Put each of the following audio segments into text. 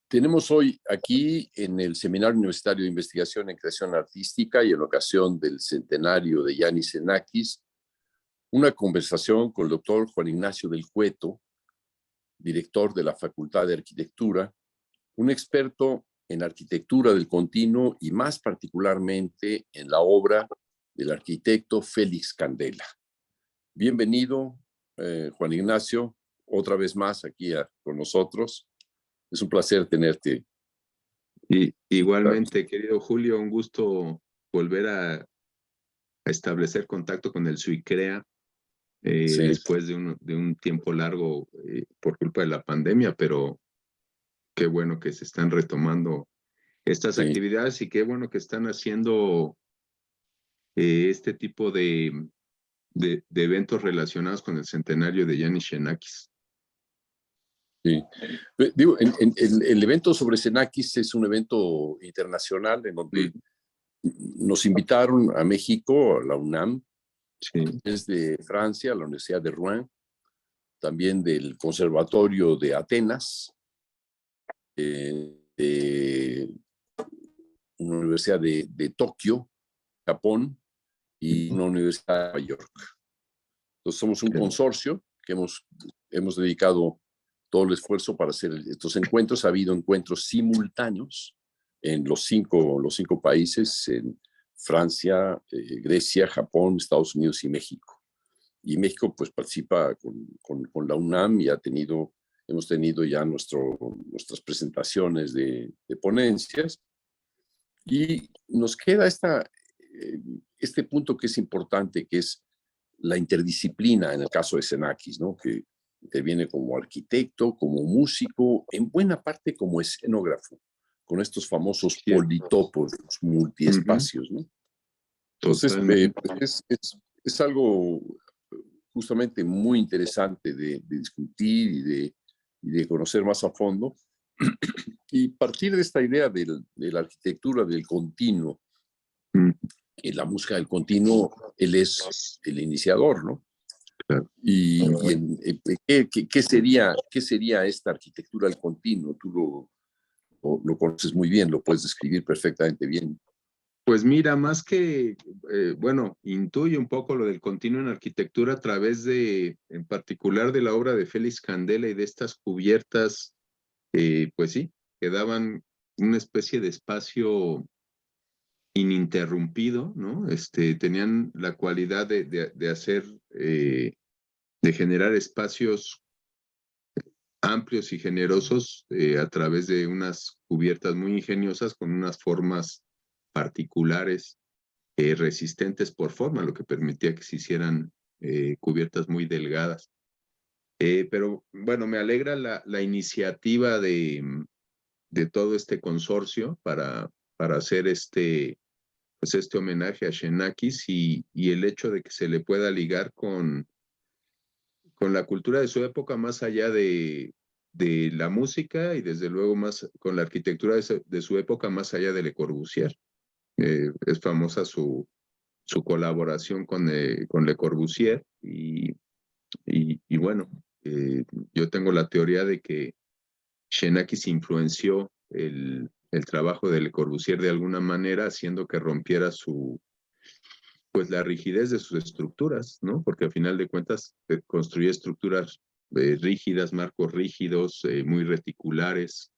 Tenemos hoy aquí en el Seminario Universitario de Investigación en Creación Artística y en ocasión del centenario de Yanis Xenakis, una conversación con el doctor Juan Ignacio del Cueto, director de la Facultad de Arquitectura, un experto en arquitectura del continuo y más particularmente en la obra del arquitecto Félix Candela. Bienvenido, Juan Ignacio, otra vez más aquí con nosotros. Es un placer tenerte. Y igualmente, querido Julio, un gusto volver a establecer contacto con el SUICREA Sí. después de un tiempo largo por culpa de la pandemia, pero qué bueno que se están retomando estas actividades y qué bueno que están haciendo este tipo de eventos relacionados con el centenario de Yanis Xenakis. Sí. Digo, el evento sobre Xenakis es un evento internacional en donde nos invitaron a México, a la UNAM, desde Francia, a la Universidad de Rouen, también del Conservatorio de Atenas, de una universidad de Tokio, Japón, y una universidad de Nueva York. Entonces somos un consorcio que hemos dedicado todo el esfuerzo para hacer estos encuentros. Ha habido encuentros simultáneos en los cinco países, en Francia, Grecia, Japón, Estados Unidos y México. Y México pues participa con la UNAM y hemos tenido ya nuestras presentaciones de ponencias. Y nos queda este punto que es importante, que es la interdisciplina en el caso de Xenakis, ¿no? Que interviene como arquitecto, como músico, en buena parte como escenógrafo, con estos famosos politopos, multiespacios, ¿no? Entonces, es algo justamente muy interesante de discutir y de conocer más a fondo. Y partir de esta idea de la arquitectura del continuo, en la música del continuo, él es el iniciador, ¿no? Y ¿qué sería esta arquitectura del continuo? Tú lo conoces muy bien, lo puedes describir perfectamente bien. Pues mira, más que, intuye un poco lo del continuo en arquitectura a través en particular de la obra de Félix Candela y de estas cubiertas, pues sí, que daban una especie de espacio ininterrumpido, ¿no? Tenían la cualidad de hacer, de generar espacios amplios y generosos a través de unas cubiertas muy ingeniosas con unas formas particulares, resistentes por forma, lo que permitía que se hicieran cubiertas muy delgadas. Pero bueno, me alegra la iniciativa de todo este consorcio para hacer este homenaje a Xenakis y el hecho de que se le pueda ligar con la cultura de su época, más allá de la música y desde luego más con la arquitectura de su época, más allá de Le Corbusier. Es famosa su colaboración con Le Corbusier y bueno, yo tengo la teoría de que Xenakis influenció el trabajo de Le Corbusier de alguna manera, haciendo que rompiera pues la rigidez de sus estructuras, ¿no? Porque al final de cuentas construye estructuras rígidas, marcos rígidos, muy reticulares,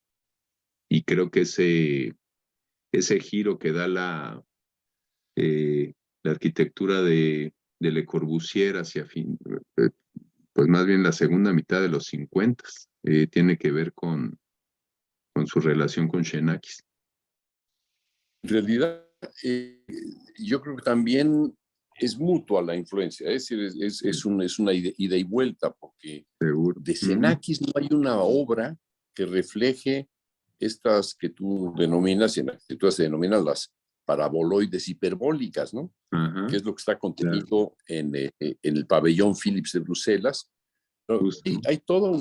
y creo que ese giro que da la arquitectura de Le Corbusier hacia pues más bien la segunda mitad de los 50, tiene que ver con su relación con Xenakis. En realidad, yo creo que también es mutua la influencia, es decir, es una ida y vuelta, porque de Xenakis no hay una obra que refleje estas que tú denominas, y en la arquitectura se denominan las paraboloides hiperbólicas, ¿no? Que es lo que está contenido en el pabellón Philips de Bruselas. Y hay toda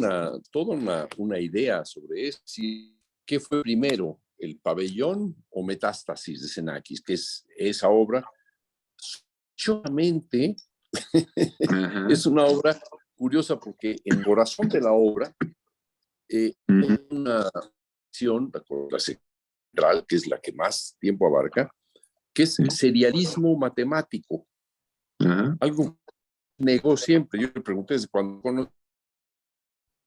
una idea sobre eso. ¿Qué fue primero, el pabellón o Metástasis de Xenakis? Que es esa obra. Solamente es una obra curiosa porque en el corazón de la obra sección, la central, que es la que más tiempo abarca, que es serialismo matemático. Algo que negó siempre. Yo le pregunté desde cuando,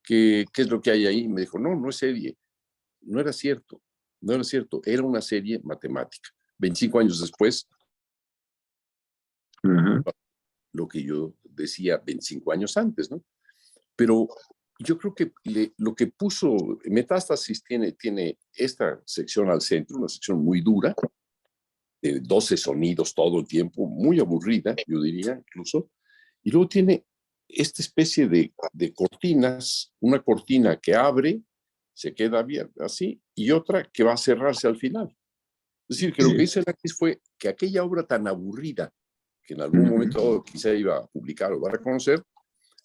¿qué es lo que hay ahí? Y me dijo, no es serie. No era cierto, era una serie matemática. 25 años después, lo que yo decía 25 años antes, ¿no? Pero yo creo que lo que puso Metástasis tiene esta sección al centro, una sección muy dura, de 12 sonidos todo el tiempo, muy aburrida, yo diría incluso, y luego tiene esta especie de cortinas, una cortina que abre, se queda abierta así, y otra que va a cerrarse al final. Es decir, que lo que hizo Xenakis fue que aquella obra tan aburrida, que en algún momento quizá iba a publicar o dar a conocer,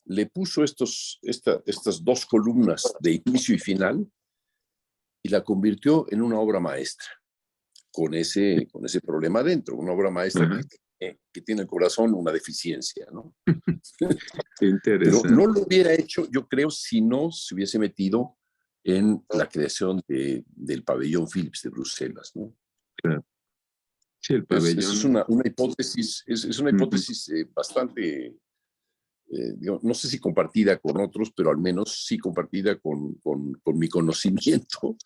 le puso estas dos columnas de inicio y final y la convirtió en una obra maestra, con ese problema dentro, una obra maestra que tiene el corazón una deficiencia, ¿no? Qué interesante. Pero no lo hubiera hecho, yo creo, si no se hubiese metido en la creación del pabellón Philips de Bruselas, ¿no? Claro. Sí, el pabellón. Es una hipótesis, es una hipótesis bastante, no sé si compartida con otros, pero al menos sí compartida con mi conocimiento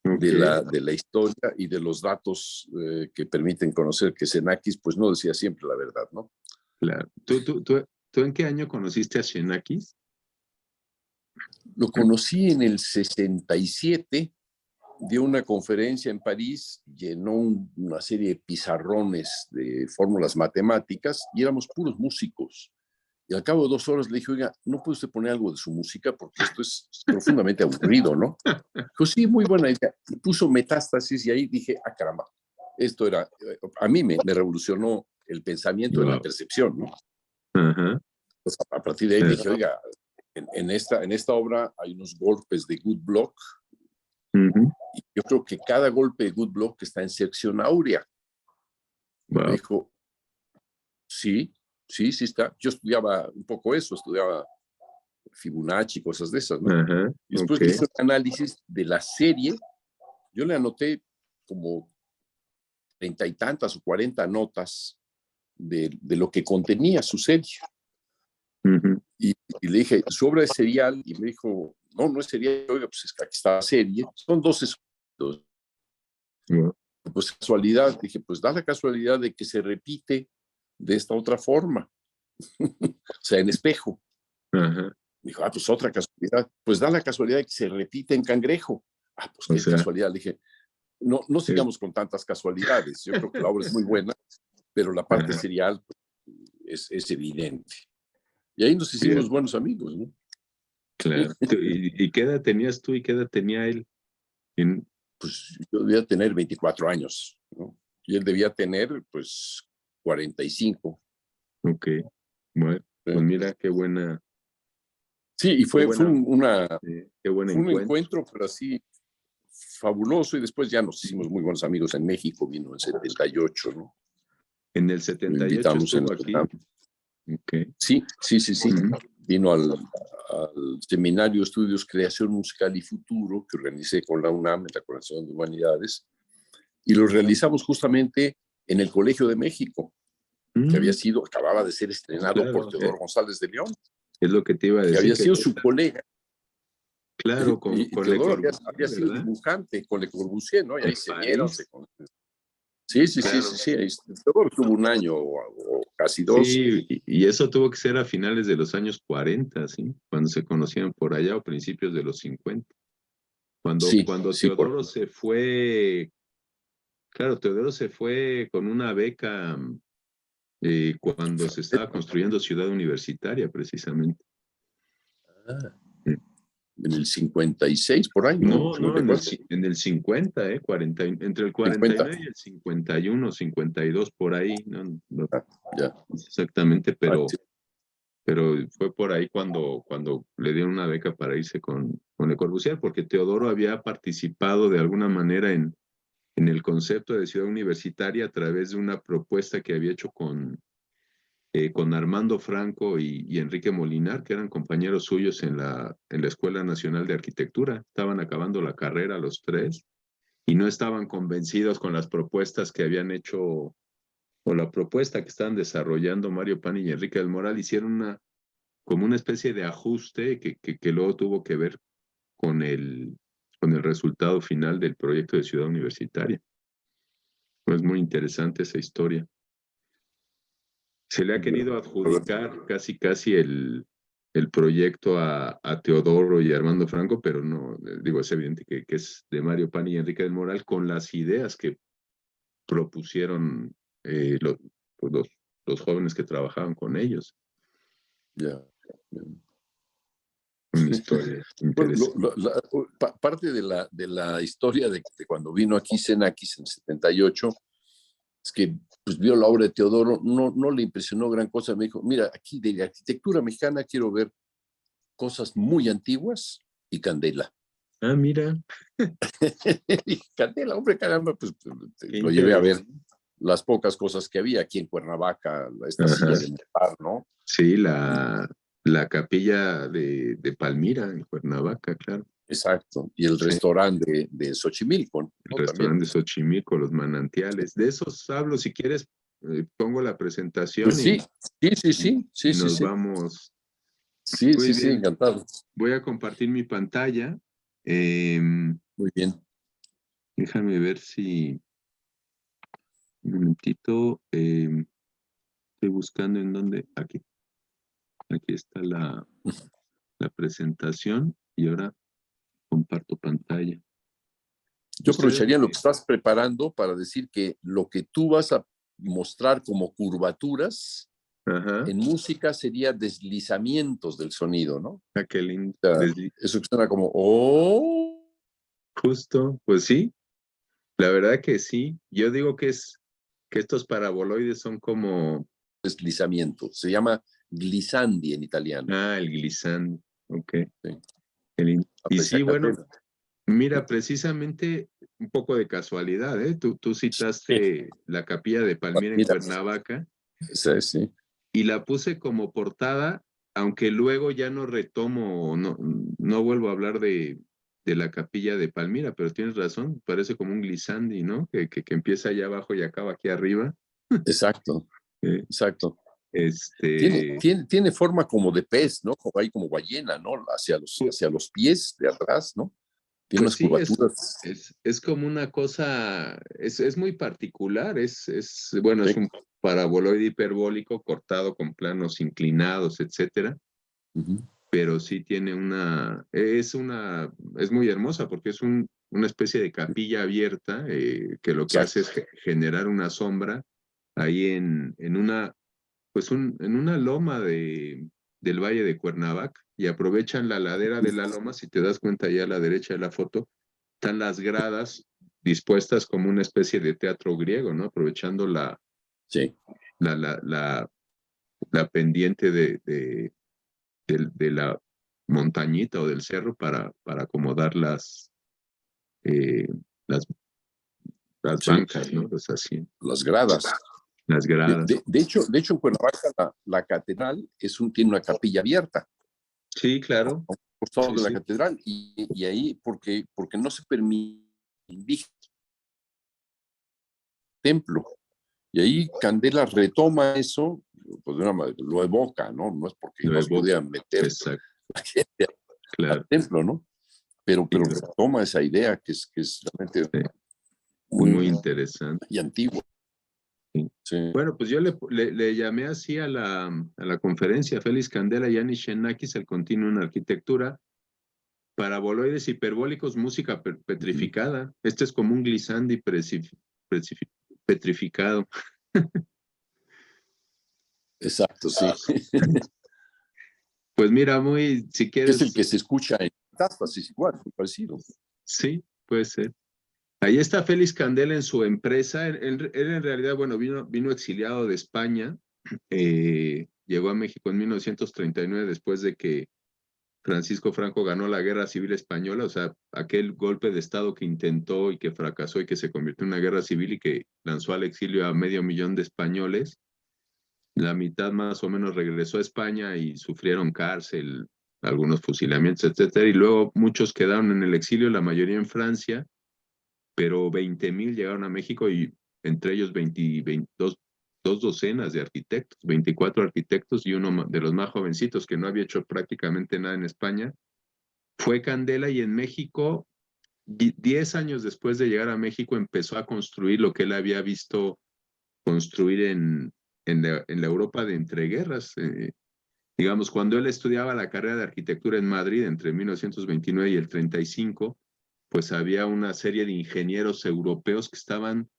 de la historia y de los datos que permiten conocer que Xenakis pues no decía siempre la verdad, ¿no? Claro. ¿Tú en qué año conociste a Xenakis? Lo conocí en el 67, dio una conferencia en París, llenó una serie de pizarrones de fórmulas matemáticas y éramos puros músicos. Y al cabo de 2 horas le dije, oiga, ¿no puede usted poner algo de su música? Porque esto es profundamente aburrido, ¿no? Dijo, sí, muy buena idea. Y puso Metástasis y ahí dije, caramba, esto era, a mí me revolucionó el pensamiento de la percepción, ¿no? Pues a partir de ahí dije, oiga, en esta obra hay unos golpes de Good Block, y yo creo que cada golpe de Good Block está en sección áurea. Me dijo, sí está. Yo estudiaba un poco eso, estudiaba Fibonacci, cosas de esas, ¿no? Y después hice un análisis de la serie. Yo le anoté como 30 y tantas o 40 notas de lo que contenía su serie. Y le dije, su obra es serial, y me dijo, no es serial. Oiga, pues es que aquí está la serie, son 12 sonidos. Pues casualidad, dije, pues da la casualidad de que se repite de esta otra forma, o sea, en espejo. Dijo, pues otra casualidad, pues da la casualidad de que se repite en Cangrejo. Pues qué casualidad. Le dije, no sigamos con tantas casualidades, yo creo que la obra es muy buena, pero la parte serial es evidente. Y ahí nos hicimos buenos amigos, ¿no? Claro. ¿Y qué edad tenías tú y qué edad tenía él? Pues yo debía tener 24 años, ¿no? Y él debía tener, pues, 45. Ok. Bueno, pues mira, qué buena. Sí, y fue un encuentro, pero así fabuloso, y después ya nos hicimos muy buenos amigos en México, vino en 78, ¿no? En el 78 estuvo aquí. Okay. Sí. Vino al Seminario de Estudios Creación Musical y Futuro que organicé con la UNAM, en la Coordinación de Humanidades, y lo realizamos justamente en el Colegio de México, que acababa de ser estrenado por Teodoro González de León. Es lo que te iba a decir. Que había sido su colega. Claro, con Teodoro había sido dibujante con Le Corbusier, ¿no? Y ahí se vieron. Sí. Teodoro tuvo un año o casi 2. Sí, y eso tuvo que ser a finales de los años 40, ¿sí? Cuando se conocían por allá, o principios de los 50. Cuando Teodoro se fue, claro, Teodoro se fue con una beca cuando se estaba construyendo Ciudad Universitaria, precisamente. En el 56, por ahí, ¿no? No, en el 50, 40, entre el 49 y el 51, 52, por ahí, no ya. Exactamente, pero fue por ahí cuando le dieron una beca para irse con Le Corbusier, porque Teodoro había participado de alguna manera en el concepto de ciudad universitaria a través de una propuesta que había hecho con con Armando Franco y Enrique Molinar, que eran compañeros suyos en la Escuela Nacional de Arquitectura. Estaban acabando la carrera los tres y no estaban convencidos con las propuestas que habían hecho, o la propuesta que estaban desarrollando Mario Pani y Enrique del Moral. Hicieron como una especie de ajuste que luego tuvo que ver con el resultado final del proyecto de Ciudad Universitaria. Es muy interesante esa historia. Se le ha querido adjudicar casi el proyecto a Teodoro y Armando Franco, pero no, digo, es evidente que es de Mario Pani y Enrique del Moral, con las ideas que propusieron pues los jóvenes que trabajaban con ellos. Ya. Una historia Bueno, interesante. parte de la historia de cuando vino aquí Xenakis en 78, es que pues, vio la obra de Teodoro, no le impresionó gran cosa, me dijo, mira, aquí de la arquitectura mexicana quiero ver cosas muy antiguas y Candela. Ah, mira. Y Candela, hombre, caramba, pues Qué lo llevé a ver interesante. las pocas cosas que había aquí en Cuernavaca, esta Ajá. silla de montar, ¿no? Sí, la capilla de Palmira en Cuernavaca, claro. Exacto. Y el Sí. restaurante de Xochimilco, ¿no? El restaurante de Xochimilco, los manantiales. De esos hablo, si quieres, pongo la presentación Pues sí, y nos vamos. Muy sí, bien, encantado. voy a compartir mi pantalla. Muy bien. Déjame ver si, un momentito, estoy buscando en dónde, aquí está la presentación y ahora comparto pantalla. Yo Ustedes, aprovecharía lo que estás preparando para decir que lo que tú vas a mostrar como curvaturas ajá, en música sería deslizamientos del sonido, ¿no? O qué lindo. sea, eso que suena como, oh, Justo, pues sí, la verdad que sí. Yo digo que estos paraboloides son como, deslizamiento. Se llama glissandi en italiano. el glissando. Ok, Sí. qué lindo. Y Aprecia sí, bueno, Candela. mira, precisamente un poco de casualidad, ¿eh? Tú Sí. citaste la capilla de Palmira en Mira, Cuernavaca sí, sí. y la puse como portada, aunque luego ya no retomo, no vuelvo a hablar de la capilla de Palmira, pero tienes razón, parece como un glissandi, ¿no? Que empieza allá abajo y acaba aquí arriba. Exacto, Eh, exacto. Este, Tiene forma como de pez, ¿no? Como ahí como ballena, ¿no? Hacia los pies de atrás, ¿no? Tiene pues unas sí, curvaturas. es como una cosa, es muy particular, bueno, es Sí. un paraboloide hiperbólico cortado con planos inclinados, etcétera, Uh-huh. pero sí tiene es muy hermosa porque es una especie de capilla abierta que lo que hace Exacto. es generar una sombra ahí en una loma del Valle de Cuernavaca y aprovechan la ladera de la loma, si te das cuenta ya a la derecha de la foto, están las gradas dispuestas como una especie de teatro griego, ¿no? Aprovechando Sí. la, la, la, la pendiente de la montañita o del cerro para acomodar eh, las, las Sí. bancas, ¿no? Los asientos, Las gradas. las gradas. De hecho, en Cuernavaca la catedral tiene una capilla abierta Sí, claro. al costado Sí, de la sí. catedral y ahí porque no se permite templo. Y ahí Candela retoma eso, pues de una manera, lo evoca, ¿no? No es porque Lo no se evoca. podía meter Exacto, la gente al claro. templo, ¿no? Sí, Pero claro. retoma esa idea que es realmente Sí, muy muy interesante. y antigua. Sí. Sí. Bueno, pues yo le llamé así a la conferencia, Félix Candela y Yanis Xenakis, el continuo en arquitectura, paraboloides hiperbólicos, música petrificada. Este es como un glissandi petrificado. Exacto, sí. Pues mira, si Que es el quieres, que se escucha en Metástasis, igual, muy parecido. sí, puede ser. Ahí está Félix Candela en su empresa. Él en realidad, bueno, vino exiliado de España. Llegó a México en 1939 después de que Francisco Franco ganó la Guerra Civil Española, o sea, aquel golpe de Estado que intentó y que fracasó y que se convirtió en una guerra civil y que lanzó al exilio a 500,000 de españoles. La mitad más o menos regresó a España y sufrieron cárcel, algunos fusilamientos, etcétera, y luego muchos quedaron en el exilio, la mayoría en Francia, pero 20,000 llegaron a México y entre ellos dos docenas de arquitectos, 24 arquitectos y uno de los más jovencitos que no había hecho prácticamente nada en España, fue Candela, y en México, 10 años después de llegar a México, empezó a construir lo que él había visto construir en la Europa de entreguerras. Digamos, cuando él estudiaba la carrera de arquitectura en Madrid entre 1929 y el 35, pues había una serie de ingenieros europeos que estaban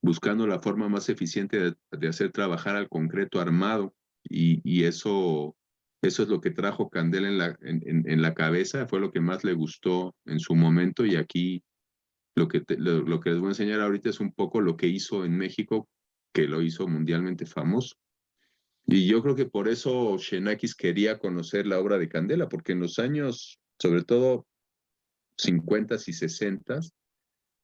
buscando la forma más eficiente de hacer trabajar al concreto armado, y eso es lo que trajo Candela en la cabeza, fue lo que más le gustó en su momento, y aquí lo que les voy a enseñar ahorita es un poco lo que hizo en México, que lo hizo mundialmente famoso. Y yo creo que por eso Xenakis quería conocer la obra de Candela, porque en los años, sobre todo 50s y 60s,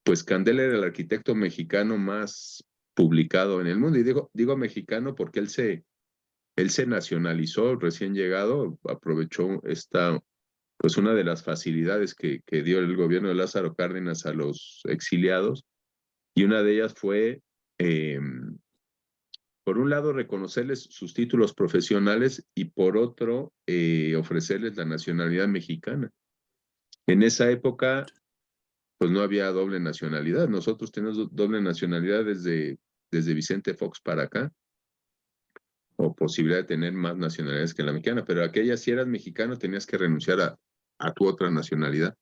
pues Candela era el arquitecto mexicano más publicado en el mundo. Y digo mexicano porque él se nacionalizó recién llegado, aprovechó pues una de las facilidades que dio el gobierno de Lázaro Cárdenas a los exiliados, y una de ellas fue, por un lado, reconocerles sus títulos profesionales, y por otro, ofrecerles la nacionalidad mexicana. En esa época, pues no había doble nacionalidad. Nosotros tenemos doble nacionalidad desde Vicente Fox para acá, o posibilidad de tener más nacionalidades que la mexicana, pero aquella, si eras mexicano, tenías que renunciar a tu otra nacionalidad.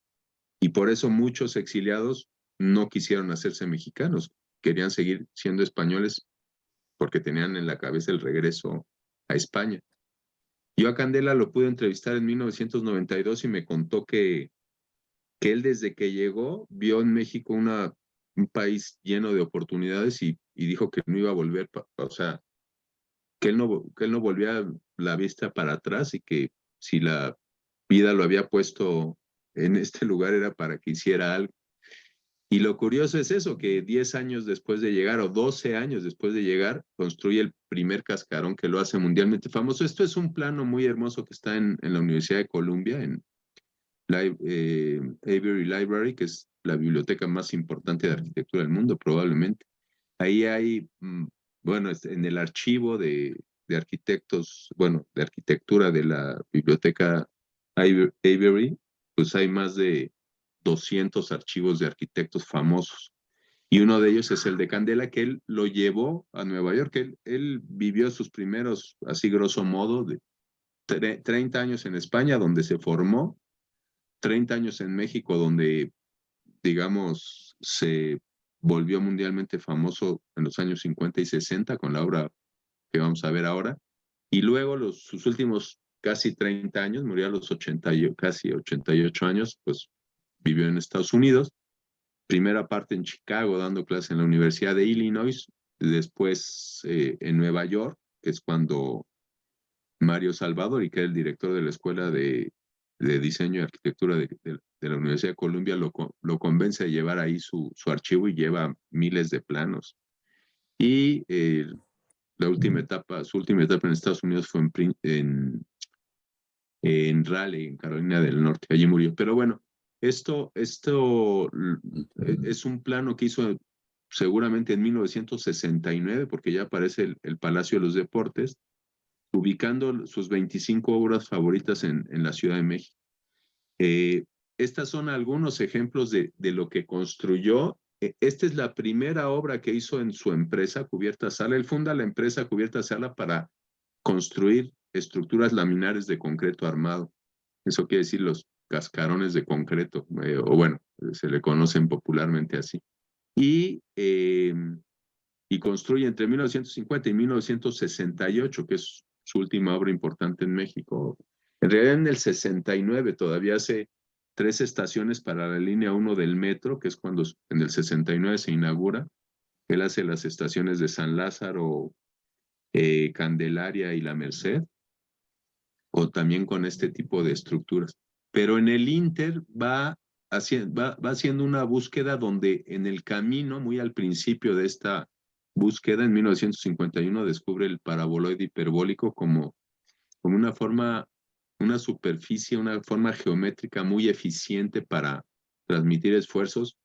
Y por eso muchos exiliados no quisieron hacerse mexicanos, querían seguir siendo españoles porque tenían en la cabeza el regreso a España. Yo a Candela lo pude entrevistar en 1992 y me contó que él desde que llegó vio en México un país lleno de oportunidades, y dijo que no iba a volver, o sea, que él no volvía la vista para atrás, y que si la vida lo había puesto en este lugar era para que hiciera algo. Y lo curioso es eso, que 10 años después de llegar, o 12 años después de llegar, construye el primer cascarón que lo hace mundialmente famoso. Esto es un plano muy hermoso que está en la Universidad de Columbia, en Avery Library, que es la biblioteca más importante de arquitectura del mundo, probablemente. Ahí hay, bueno, en el archivo de arquitectos, bueno, de arquitectura de la biblioteca Avery, pues hay más de 200 archivos de arquitectos famosos. Y uno de ellos es el de Candela, que él lo llevó a Nueva York. Él vivió sus primeros, así grosso modo, de 30 años en España, donde se formó, 30 años en México, donde, digamos, se volvió mundialmente famoso en los años 50 y 60 con la obra que vamos a ver ahora. Y luego sus últimos casi 30 años, murió a los casi 88 años, pues vivió en Estados Unidos. Primera parte en Chicago, dando clases en la Universidad de Illinois, después en Nueva York, que es cuando Mario Salvador, y que era el director de la Escuela de Diseño y Arquitectura de la Universidad de Columbia, lo convence a llevar ahí su archivo, y lleva miles de planos. Y su última etapa en Estados Unidos fue en Raleigh, en Carolina del Norte. Allí murió. Pero bueno, esto es un plano que hizo seguramente en 1969, porque ya aparece el Palacio de los Deportes, ubicando sus 25 obras favoritas en la Ciudad de México. Estas son algunos ejemplos de lo que construyó. Esta es la primera obra que hizo en su empresa, Cubierta Sala. Él funda la empresa Cubierta Sala para construir estructuras laminares de concreto armado. Eso quiere decir los cascarones de concreto, o bueno, se le conocen popularmente así. Y construye entre 1950 y 1968, que es su última obra importante en México. En realidad en el 69 todavía hace 3 estaciones para la línea 1 del metro, que es cuando en el 69 se inaugura. Él hace las estaciones de San Lázaro, Candelaria y La Merced, o también con este tipo de estructuras. Pero en el Inter va haciendo una búsqueda donde en el camino, muy al principio de esta búsqueda, en 1951 descubre el paraboloide hiperbólico como una forma, una superficie, una forma geométrica muy eficiente para transmitir esfuerzos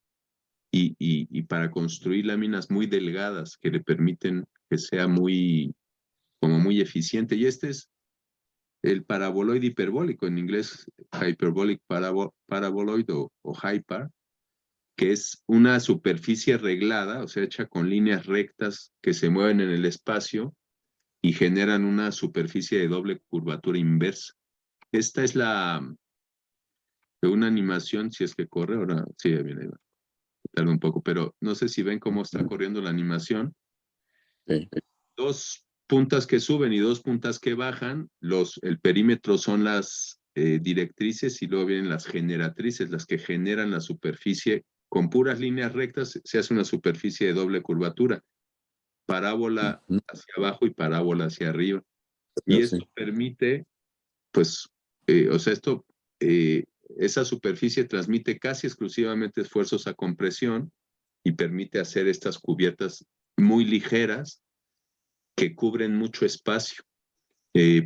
y para construir láminas muy delgadas que le permiten que sea como muy eficiente. Y este es el paraboloide hiperbólico, en inglés hyperbolic paraboloid o HYPAR, que es una superficie reglada, o sea, hecha con líneas rectas que se mueven en el espacio y generan una superficie de doble curvatura inversa. Esta es de una animación, si es que corre, ahora sí, viene, tarda un poco, pero no sé si ven cómo está corriendo la animación. Sí. Dos puntas que suben y dos puntas que bajan, el perímetro son las directrices y luego vienen las generatrices, las que generan la superficie. Con puras líneas rectas se hace una superficie de doble curvatura, parábola hacia abajo y parábola hacia arriba. Y esto permite, pues, o sea, esa superficie transmite casi exclusivamente esfuerzos a compresión y permite hacer estas cubiertas muy ligeras que cubren mucho espacio.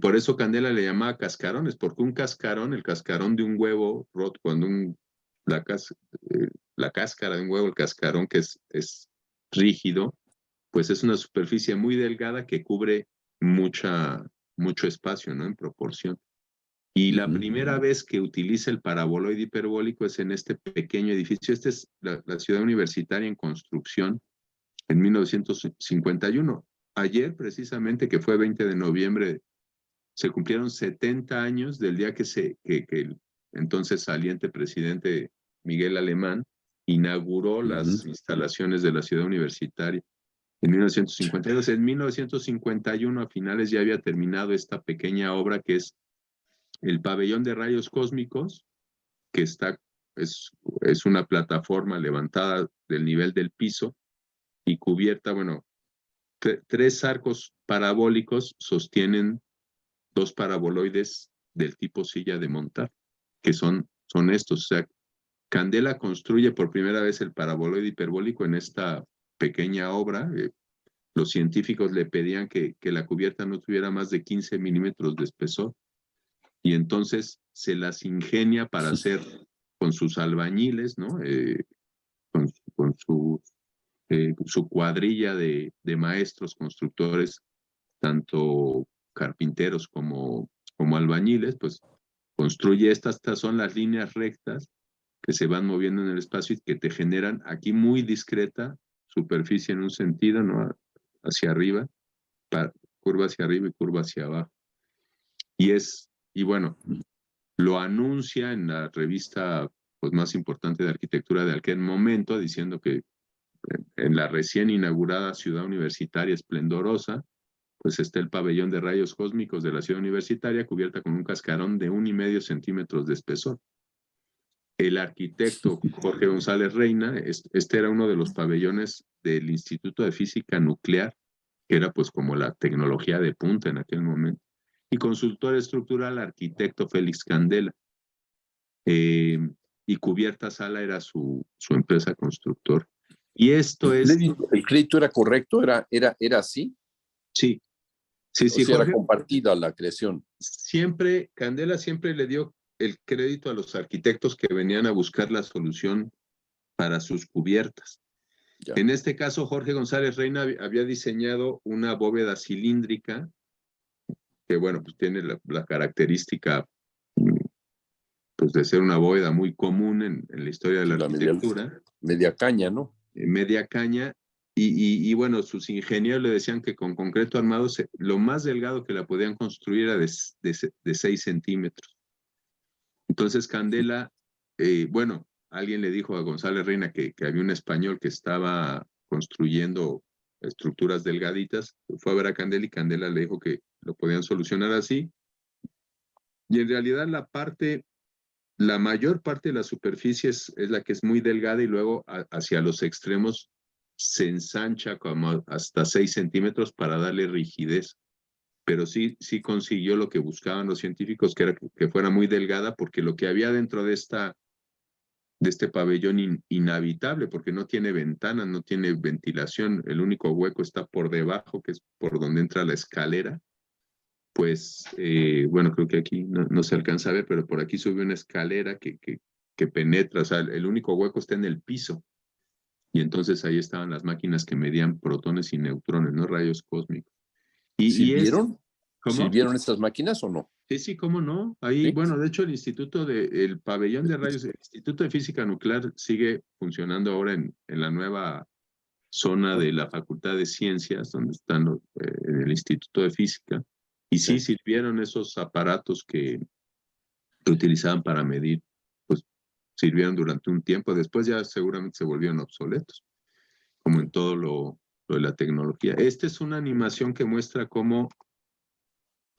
Por eso Candela le llamaba cascarones, porque un cascarón, el cascarón de un huevo roto, cuando la cáscara de un huevo, el cascarón que es rígido, pues es una superficie muy delgada que cubre mucho espacio, ¿no? En proporción. Y la primera vez que utiliza el paraboloide hiperbólico es en este pequeño edificio. Esta es la ciudad universitaria en construcción en 1951. Ayer, precisamente, que fue 20 de noviembre, se cumplieron 70 años del día que el entonces saliente presidente Miguel Alemán inauguró las instalaciones de la ciudad universitaria en 1952. En 1951, a finales, ya había terminado esta pequeña obra que es el pabellón de rayos cósmicos, que es una plataforma levantada del nivel del piso y cubierta, bueno, tres arcos parabólicos sostienen dos paraboloides del tipo silla de montar, que son estos. O sea, Candela construye por primera vez el paraboloide hiperbólico en esta pequeña obra. Los científicos le pedían que la cubierta no tuviera más de 15 milímetros de espesor, y entonces se las ingenia para hacer con sus albañiles, ¿no? Con su cuadrilla de maestros constructores, tanto carpinteros como albañiles, pues construye estas son las líneas rectas que se van moviendo en el espacio y que te generan aquí muy discreta superficie en un sentido, ¿no? Hacia arriba, curva hacia arriba y curva hacia abajo. Y bueno, lo anuncia en la revista pues, más importante de arquitectura de aquel momento, diciendo que en la recién inaugurada ciudad universitaria esplendorosa, pues está el pabellón de rayos cósmicos de la ciudad universitaria, cubierta con un cascarón de 1,5 centímetros de espesor. El arquitecto Jorge González Reina, este era uno de los pabellones del Instituto de Física Nuclear, que era pues como la tecnología de punta en aquel momento, y consultor estructural arquitecto Félix Candela. Y Cubierta Sala era su empresa constructor. Y esto es... ¿El crédito era correcto? ¿Era así? Sí. O sea, era compartida la creación. Candela siempre le dio el crédito a los arquitectos que venían a buscar la solución para sus cubiertas. Ya. En este caso, Jorge González Reina había diseñado una bóveda cilíndrica que, bueno, pues tiene la característica pues, de ser una bóveda muy común en la historia de la arquitectura. Media caña, ¿no? Media caña. Y bueno, sus ingenieros le decían que con concreto armado lo más delgado que la podían construir era de 6 centímetros. Entonces Candela, bueno, alguien le dijo a González Reina que había un español que estaba construyendo estructuras delgaditas, fue a ver a Candela y Candela le dijo que lo podían solucionar así. Y en realidad la mayor parte de la superficie es la que es muy delgada y luego hacia los extremos se ensancha como hasta 6 centímetros para darle rigidez. Pero sí consiguió lo que buscaban los científicos, que era que fuera muy delgada, porque lo que había dentro de este pabellón inhabitable, porque no tiene ventanas, no tiene ventilación, el único hueco está por debajo, que es por donde entra la escalera. Pues, bueno, creo que aquí no se alcanza a ver, pero por aquí sube una escalera que penetra, o sea, el único hueco está en el piso. Y entonces ahí estaban las máquinas que medían protones y neutrones, ¿no? Rayos cósmicos. ¿Sirvieron? ¿Cómo? ¿Sirvieron estas máquinas o no? Sí, cómo no. Ahí, ¿Sí? bueno, de hecho el pabellón de rayos, el Instituto de Física Nuclear sigue funcionando ahora en la nueva zona de la Facultad de Ciencias, donde están en el Instituto de Física. Y sí Sí. sirvieron esos aparatos que utilizaban para medir, pues sirvieron durante un tiempo. Después ya seguramente se volvieron obsoletos, como en todo lo de la tecnología. Esta es una animación que muestra cómo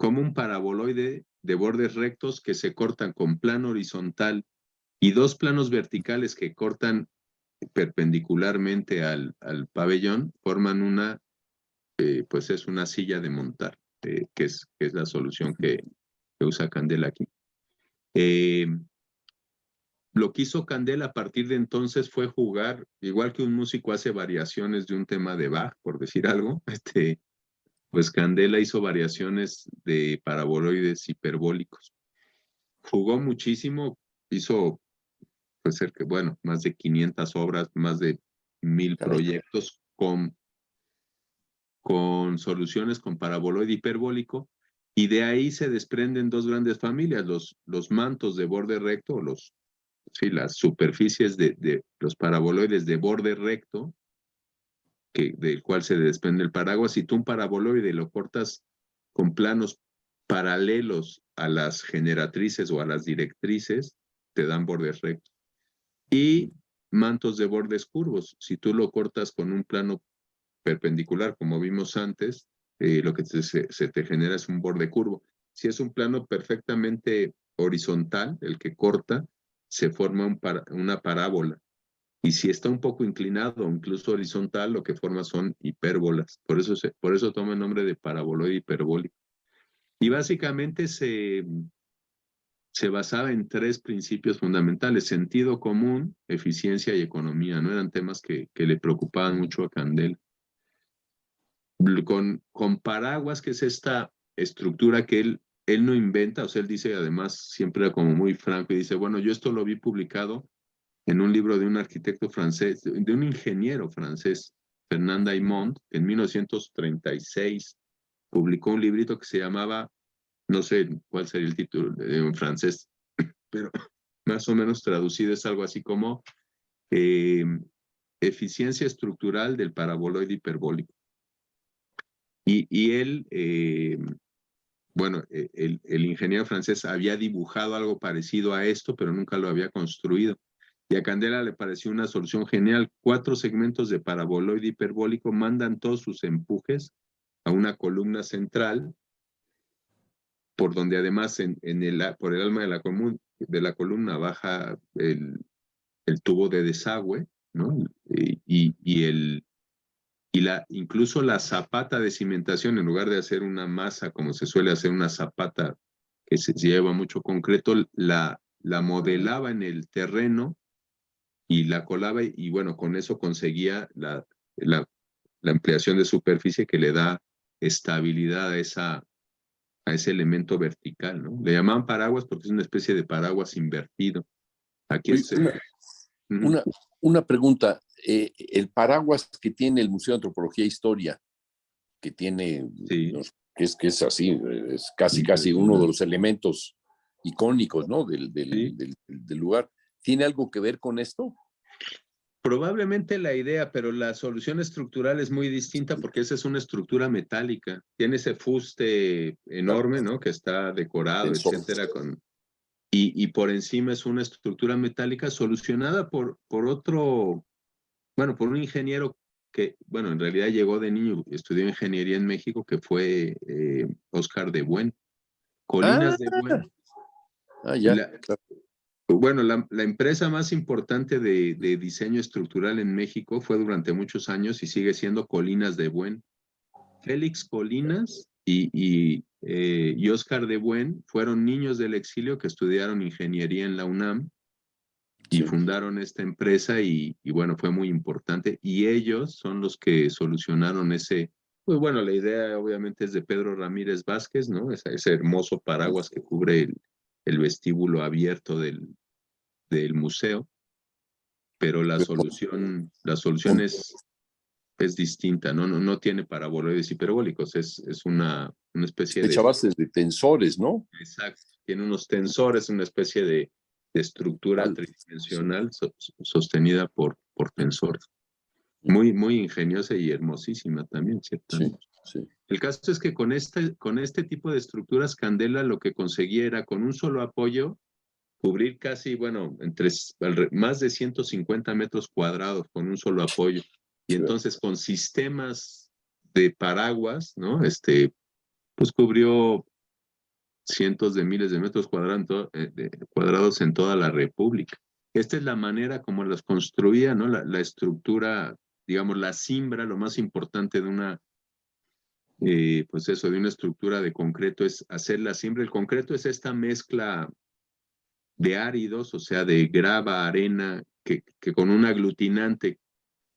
un paraboloide de bordes rectos que se cortan con plano horizontal y dos planos verticales que cortan perpendicularmente al pabellón, forman pues es una silla de montar, que es la solución que usa Candela aquí. Lo que hizo Candela a partir de entonces fue jugar, igual que un músico hace variaciones de un tema de Bach, por decir algo, pues Candela hizo variaciones de paraboloides hiperbólicos. Jugó muchísimo, hizo, pues bueno, más de 500 obras, más de 1000 Caray. proyectos con soluciones con paraboloide hiperbólico, y de ahí se desprenden dos grandes familias, los mantos de borde recto, las superficies de los paraboloides de borde recto, del cual se desprende el paraguas. Si tú un paraboloide lo cortas con planos paralelos a las generatrices o a las directrices, te dan bordes rectos. Y mantos de bordes curvos, si tú lo cortas con un plano perpendicular, como vimos antes, lo que se te genera es un borde curvo. Si es un plano perfectamente horizontal, el que corta, se forma una parábola. Y si está un poco inclinado o incluso horizontal, lo que forma son hipérbolas. Por eso toma el nombre de paraboloide hiperbólico. Y básicamente se basaba en tres principios fundamentales: sentido común, eficiencia y economía. No eran temas que le preocupaban mucho a Candela. Con paraguas, que es esta estructura que él no inventa, o sea, él dice, además, siempre como muy franco, y dice, bueno, yo esto lo vi publicado en un libro de un arquitecto francés, de un ingeniero francés, Fernand Aymond, que en 1936 publicó un librito que se llamaba, no sé cuál sería el título en francés, pero más o menos traducido es algo así como eficiencia estructural del paraboloide hiperbólico. Y él, bueno, el ingeniero francés había dibujado algo parecido a esto, pero nunca lo había construido. Y a Candela le pareció una solución genial. 4 segmentos de paraboloide hiperbólico mandan todos sus empujes a una columna central, por donde además por el alma de la columna baja el tubo de desagüe, ¿no? Incluso la zapata de cimentación, en lugar de hacer una masa como se suele hacer una zapata que se lleva mucho concreto, la modelaba en el terreno y la colaba, y bueno, con eso conseguía la ampliación de superficie que le da estabilidad a ese elemento vertical, ¿no? Le llamaban paraguas porque es una especie de paraguas invertido. Aquí Oye, es... una, una pregunta. El paraguas que tiene el Museo de Antropología e Historia, que tiene, Sí. no sé, que es así, es casi uno de los elementos icónicos, ¿no? Sí. Del lugar. ¿Tiene algo que ver con esto? Probablemente la idea, pero la solución estructural es muy distinta porque esa es una estructura metálica. Tiene ese fuste Claro, enorme, ¿no? Que está decorado, tensor. etcétera, y por encima es una estructura metálica solucionada por un ingeniero que, bueno, en realidad llegó de niño, estudió ingeniería en México, que fue Oscar de Buen. Ah, Colinas de Buen. Y ya. Claro. bueno, la empresa más importante de diseño estructural en México fue durante muchos años y sigue siendo Colinas de Buen. Félix Colinas y Oscar de Buen fueron niños del exilio que estudiaron ingeniería en la UNAM y Sí. fundaron esta empresa y bueno, fue muy importante. Y ellos son los que solucionaron ese, pues bueno, la idea obviamente es de Pedro Ramírez Vázquez, ¿no? Ese hermoso paraguas que cubre el vestíbulo abierto del museo, pero Pero la solución con es distinta, ¿no? No tiene paraboloides hiperbólicos, es una especie hecha a de, base de tensores, ¿no? exacto, tiene unos tensores, una especie de estructura Sí, tridimensional sostenida por tensores. Muy, muy ingeniosa y hermosísima también, sí, ciertamente. sí. El caso es que con este tipo de estructuras, Candela lo que conseguía era con un solo apoyo cubrir casi, bueno, más de 150 metros cuadrados con un solo apoyo. Y Sí. entonces con sistemas de paraguas, ¿no? Pues cubrió cientos de miles de metros cuadrados en toda la República. Esta es la manera como las construía, ¿no? La estructura, digamos, la cimbra, lo más importante de pues eso, de una estructura de concreto es hacer la cimbra. El concreto es esta mezcla de áridos, o sea, de grava, arena, que con un aglutinante,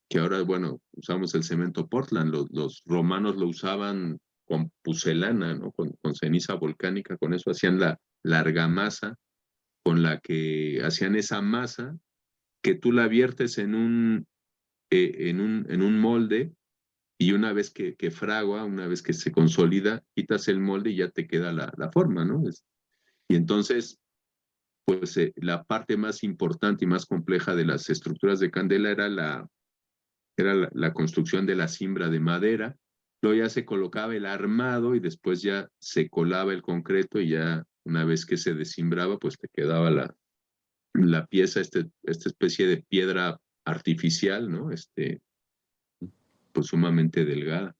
que ahora, bueno, usamos el cemento Portland, los romanos lo usaban con pucelana, ¿no? Con ceniza volcánica, con eso hacían la argamasa con la que hacían esa masa que tú la viertes en un molde y una vez que fragua, una vez que se consolida, quitas el molde y ya te queda la forma, ¿no? Y entonces, pues la parte más importante y más compleja de las estructuras de Candela era la construcción de la cimbra de madera. Luego ya se colocaba el armado y después ya se colaba el concreto y ya una vez que se desimbraba, pues te quedaba la pieza, esta especie de piedra artificial, ¿no? Pues sumamente delgada.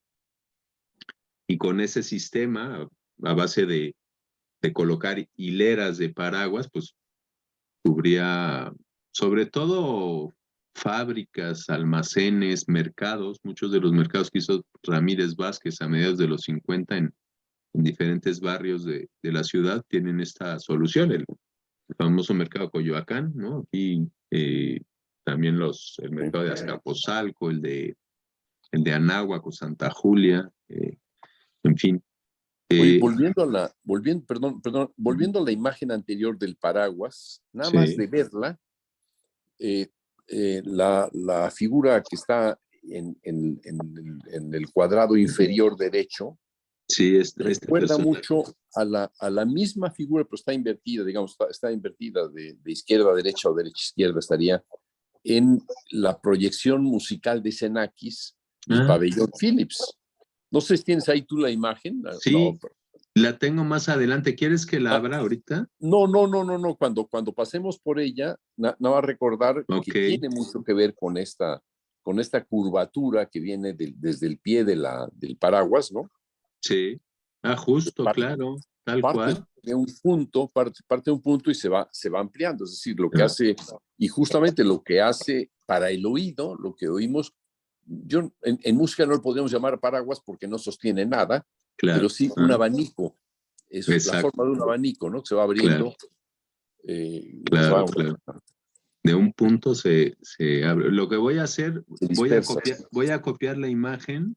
Y con ese sistema, a base de colocar hileras de paraguas, pues cubría sobre todo fábricas, almacenes, mercados, muchos de los mercados que hizo Ramírez Vázquez a mediados de los 50 en diferentes barrios de la ciudad tienen esta solución, el famoso mercado Coyoacán, ¿no? Y también el mercado de Azcapotzalco, el de Anáhuac o Santa Julia, en fin. Oye, Eh, volviendo a la imagen anterior del paraguas, nada más sí, de verla, la figura que está en el cuadrado inferior derecho sí, este recuerda personaje. mucho a la misma figura, pero está invertida, digamos, está invertida de izquierda a derecha o derecha a izquierda, estaría en la proyección musical de Xenakis, el Ah, pabellón Philips. No sé si tienes ahí tú la imagen. No, sí, la tengo más adelante. ¿Quieres que la ah, abra ahorita? no. Cuando pasemos por ella, nada más recordar que Ok, tiene mucho que ver con esta curvatura que viene desde el pie del paraguas, ¿no? sí. Ah, justo, Parte, claro, tal parte cual. de un punto, parte de un punto y se va ampliando. Es decir, lo que Ah, hace, y justamente lo que hace para el oído, lo que oímos, yo en música no lo podríamos llamar paraguas porque no sostiene nada, pero claro. sí un Ah, abanico. Es la exacto, forma de un abanico, ¿no? Que se va claro, abriendo, nos va, claro, claro. De un punto se abre. Lo que voy a hacer, se dispersa. voy a copiar la imagen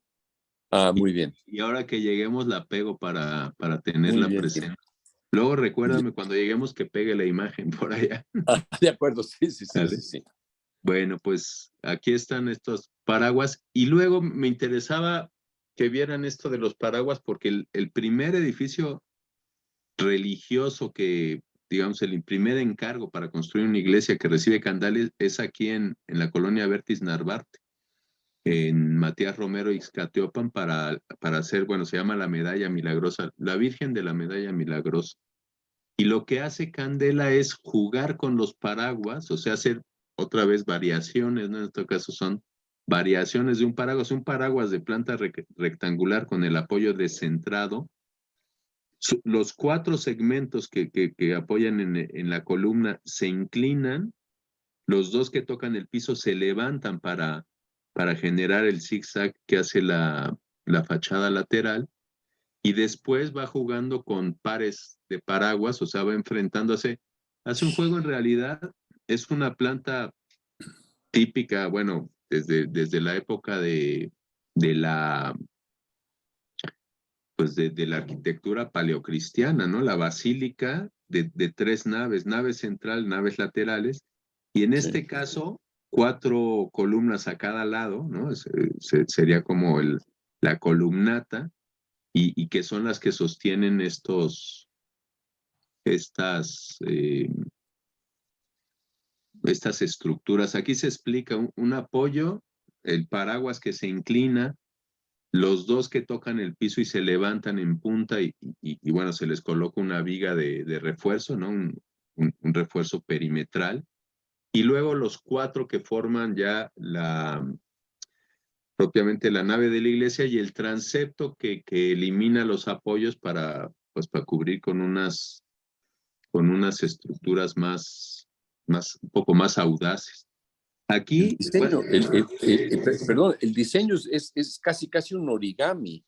Ah, y, muy bien, y ahora que lleguemos la pego para muy tenerla bien. presente. Luego recuérdame cuando lleguemos que pegue la imagen por allá. Ah, de acuerdo, ¿Vale? sí. Bueno, pues aquí están estos paraguas y luego me interesaba que vieran esto de los paraguas porque el primer edificio religioso que, digamos, el primer encargo para construir una iglesia que recibe Candales es aquí en la colonia Bertis Narvarte, en Matías Romero Ixcatiopan para hacer, bueno, se llama la medalla milagrosa, la Virgen de la Medalla Milagrosa. Y lo que hace Candela es jugar con los paraguas, o sea, hacer otra vez variaciones, ¿no? En este caso son variaciones de un paraguas de planta rectangular con el apoyo descentrado. Los cuatro segmentos que apoyan en la columna se inclinan, los dos que tocan el piso se levantan para generar el zigzag que hace la fachada lateral y después va jugando con pares de paraguas, o sea, va enfrentándose. Hace un juego en realidad es una planta típica, bueno, desde la época de la, pues de la arquitectura paleocristiana, ¿no? La basílica de 3 naves, nave central, naves laterales, y en Sí. este caso, 4 columnas a cada lado, ¿no? Sería como la columnata, y que son las que sostienen estas estructuras. Aquí se explica un apoyo, el paraguas que se inclina, los dos que tocan el piso y se levantan en punta y bueno, se les coloca una viga de refuerzo, ¿no? Un refuerzo perimetral. Y luego los 4 que forman ya propiamente la nave de la iglesia y el transepto que elimina los apoyos pues, para cubrir con unas estructuras un poco más audaces. El Aquí, bueno, diseño, perdón, el diseño es casi un origami.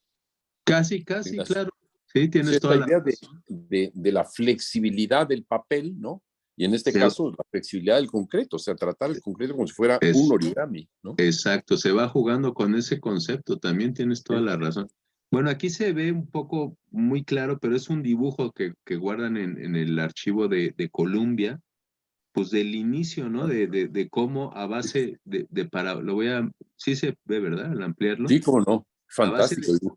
casi, claro. Sí, Es tienes esta toda la idea razón. de la flexibilidad del papel, ¿no? Y en este Se- caso, la flexibilidad del concreto, o sea, tratar el concreto como si fuera un Es origami, ¿no? exacto, se va jugando con ese concepto, también tienes toda Sí. la razón. Bueno, aquí se ve un poco muy claro, pero es un dibujo que guardan en el archivo de Columbia, pues del inicio, ¿no? De cómo a base sí se ve, ¿verdad? Al ampliarlo, Sí, cómo no, a base fantástico dibujo.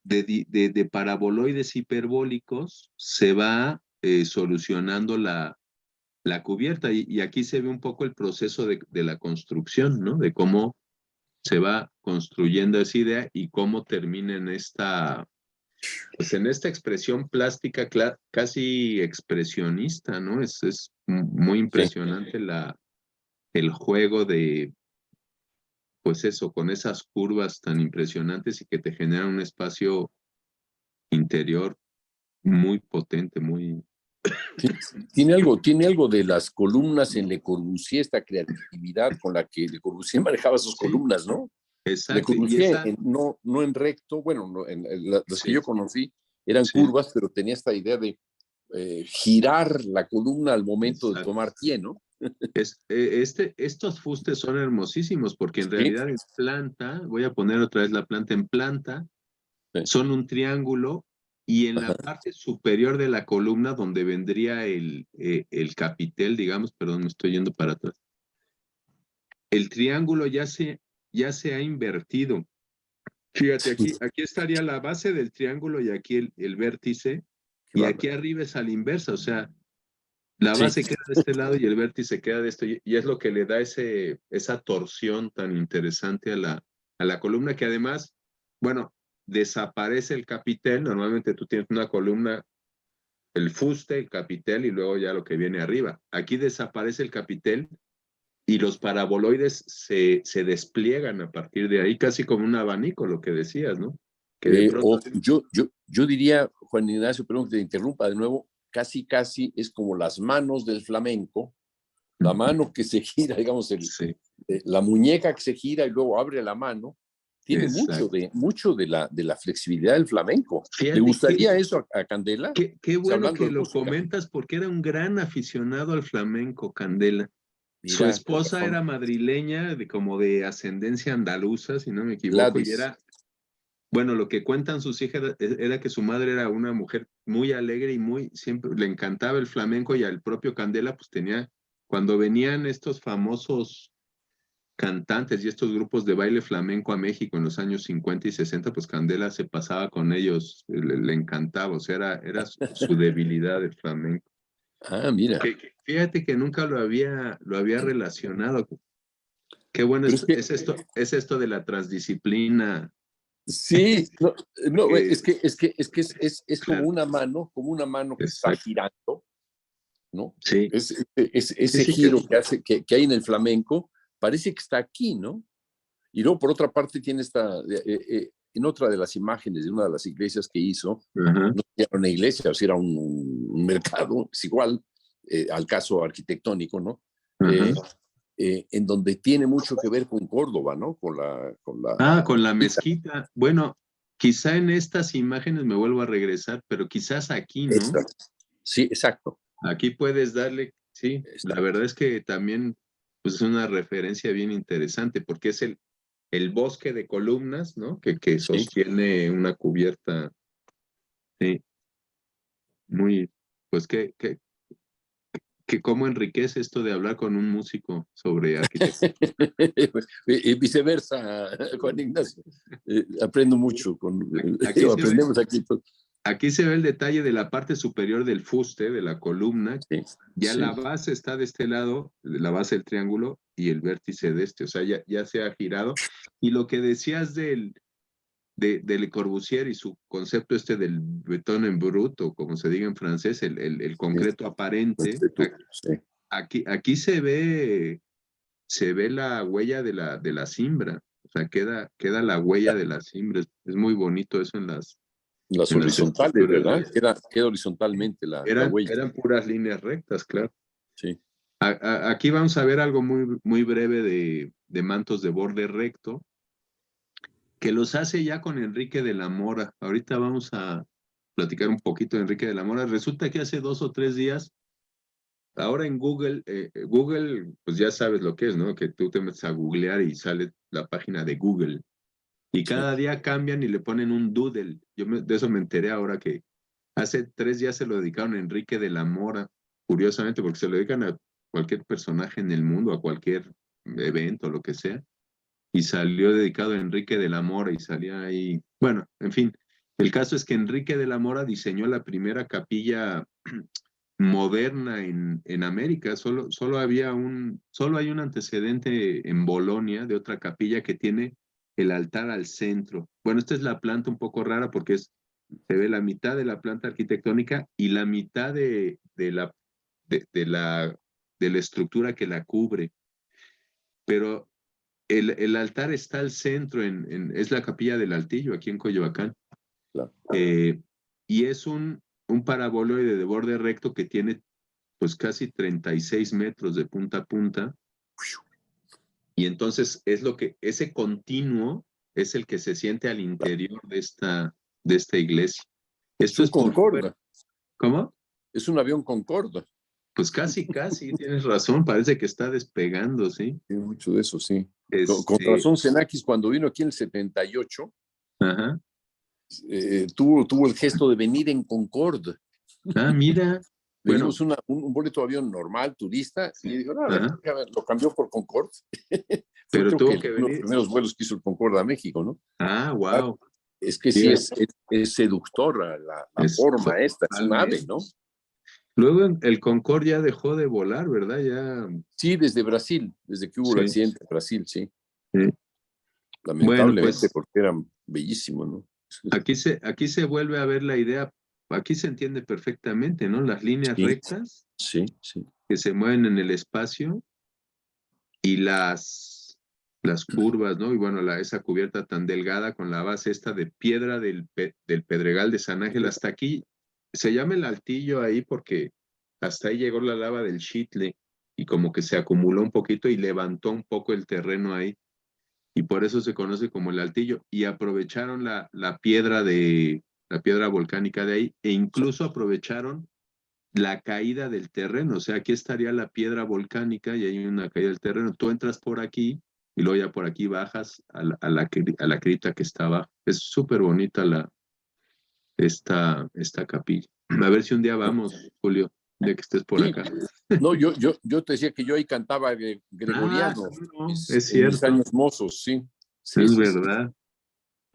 de paraboloides hiperbólicos se va solucionando la cubierta y aquí se ve un poco el proceso de la construcción, ¿no? De cómo se va construyendo esa idea y cómo termina pues en esta expresión plástica casi expresionista, ¿no? Es muy Sí. impresionante el juego pues eso, con esas curvas tan impresionantes y que te generan un espacio interior muy potente, muy... Tiene algo de las columnas en Le Corbusier, esta creatividad con la que Le Corbusier manejaba sus Sí, columnas, ¿no? Le exacto. Y Corbusier, esa, no en recto, bueno, las que sí, yo conocí eran sí, curvas, pero tenía esta idea de girar la columna al momento de exacto. tomar pie, ¿no? Estos fustes son hermosísimos porque en Sí, realidad en planta, voy a poner otra vez la planta en planta, sí. son un triángulo y en la Ajá. parte superior de la columna donde vendría el capitel, digamos, perdón, me estoy yendo para atrás, el triángulo ya se ha invertido. Fíjate, aquí estaría la base del triángulo y aquí el vértice, Qué y aquí bárbaro. arriba es a la inversa, o sea, la Sí, base queda de este lado y el vértice queda de esto, y es lo que le da esa torsión tan interesante a la columna, que además, bueno, desaparece el capitel. Normalmente tú tienes una columna, el fuste, el capitel y luego ya lo que viene arriba. Aquí desaparece el capitel y los paraboloides se despliegan a partir de ahí, casi como un abanico, lo que decías, ¿no? Que de pronto... yo diría, Juan Ignacio, perdón que te interrumpa de nuevo, casi es como las manos del flamenco, la mano que se gira, digamos, Sí, la muñeca que se gira y luego abre la mano, tiene exacto. mucho de la flexibilidad del flamenco. ¿Le Fíjate gustaría eso a Candela? qué O sea, bueno hablando que de lo música. comentas porque era un gran aficionado al flamenco, Candela. Su Mira, con esposa razón. era madrileña, como de ascendencia andaluza, si no me equivoco, y Gladys. era, bueno, lo que cuentan sus hijas era que su madre era una mujer muy alegre y siempre le encantaba el flamenco, y al propio Candela, pues cuando venían estos famosos cantantes y estos grupos de baile flamenco a México en los años 50 y 60, pues Candela se pasaba con ellos, le encantaba, o sea, era su debilidad el flamenco. Ah, mira. Fíjate que nunca lo había relacionado. Qué bueno Pero es que, es esto de la transdisciplina. sí, no, no, que, es claro, como una mano que está exacto. girando, ¿no? Sí, sí, Ese sí, giro que hay en el flamenco, parece que está aquí, ¿no? Y luego, por otra parte, tiene en otra de las imágenes de una de las iglesias que hizo, ajá, no sé si era una iglesia o si era un mercado, es igual al caso arquitectónico, ¿no? ajá. En donde tiene mucho que ver con Córdoba, ¿no? Con la Con la mezquita mezquita. Bueno, quizá en estas imágenes me vuelvo a regresar, pero quizás aquí, ¿no? esta. Sí, exacto. Aquí puedes darle Sí, la verdad es que también pues, es una referencia bien interesante porque es el bosque de columnas, ¿no? Que Sí, sostiene una cubierta, sí, muy, pues que cómo enriquece esto de hablar con un músico sobre arquitectura. y viceversa, Juan Ignacio. Aprendo mucho Aquí se ve, aprendemos aquí. aquí se ve el detalle de la parte superior del fuste, de la columna. Sí, Ya la sí, base está de este lado, la base del triángulo, y el vértice de este, o sea, ya se ha girado. Y lo que decías de Le Corbusier y su concepto este del betón en brut, o como se diga en francés, el concreto aparente, sí. aquí se ve la huella de la cimbra, o sea, queda la huella de la cimbra. Es muy bonito eso Las en las horizontales, estructuras. ¿verdad? Queda horizontalmente la huella. Eran puras líneas rectas, claro. Sí. Aquí vamos a ver algo muy, muy breve de mantos de borde recto, que los hace ya con Enrique de la Mora. Ahorita vamos a platicar un poquito de Enrique de la Mora. Resulta que hace 2 o 3 días, ahora en Google, Google, pues ya sabes lo que es, ¿no? Que tú te metes a googlear y sale la página de Google. Y Sí. cada día cambian y le ponen un doodle. De eso me enteré ahora que hace 3 días se lo dedicaron a Enrique de la Mora, curiosamente, porque se lo dedican a cualquier personaje en el mundo, a cualquier evento, lo que sea. Y salió dedicado a Enrique de la Mora y salía ahí. Bueno, en fin, el caso es que Enrique de la Mora diseñó la primera capilla moderna en América. Solo hay un antecedente en Bolonia de otra capilla que tiene el altar al centro. Bueno, esta es la planta un poco rara porque se ve la mitad de la planta arquitectónica y la mitad de, de la, de la estructura que la cubre. Pero el altar está al centro, es la capilla del Altillo, aquí en Coyoacán. Claro. Y es un paraboloide de borde recto que tiene pues casi 36 metros de punta a punta. Y entonces ese continuo es el que se siente al interior de esta iglesia. Es Esto un es por fuera. Concorde. ¿Cómo? Es un avión Concorde. Pues casi, tienes razón, parece que está despegando, ¿sí? Tiene mucho de eso, sí. Con Este, razón, Xenakis, cuando vino aquí en el 78, ajá. tuvo el gesto de venir en Concorde. Ah, mira, Le bueno, dimos un boleto de avión normal, turista, y dijo, no, ajá. lo cambió por Concorde. Fue Pero creo que tuvo que uno de los venir. primeros vuelos que hizo el Concorde a México, ¿no? Ah, Ah, wow. es que sí, Fíjate, es seductora la es forma esta, es un ave, totalmente. ¿no? Luego el Concorde ya dejó de volar, ¿verdad? Ya, Sí, desde Brasil, desde que hubo el sí, accidente en Brasil, sí. sí. Bueno, Lamentablemente, pues porque era bellísimo, ¿no? aquí se vuelve a ver la idea, aquí se entiende perfectamente, ¿no? Las líneas Sí, rectas sí, sí. que se mueven en el espacio y las curvas, ¿no? Y bueno, esa cubierta tan delgada con la base esta de piedra del Pedregal de San Ángel hasta aquí. Se llama el Altillo ahí porque hasta ahí llegó la lava del Chitle y como que se acumuló un poquito y levantó un poco el terreno ahí. Y por eso se conoce como el Altillo. Y aprovecharon la piedra volcánica de ahí e incluso aprovecharon la caída del terreno. O sea, aquí estaría la piedra volcánica y hay una caída del terreno. Tú entras por aquí y luego ya por aquí bajas a la cripta que está abajo. Es súper bonita esta capilla. A ver si un día vamos, Julio, ya que estés por Sí, acá. no, yo te decía que yo ahí cantaba Ah, gregoriano no, es en mis cierto, años mozos, sí. Sí, es sí, sí. verdad.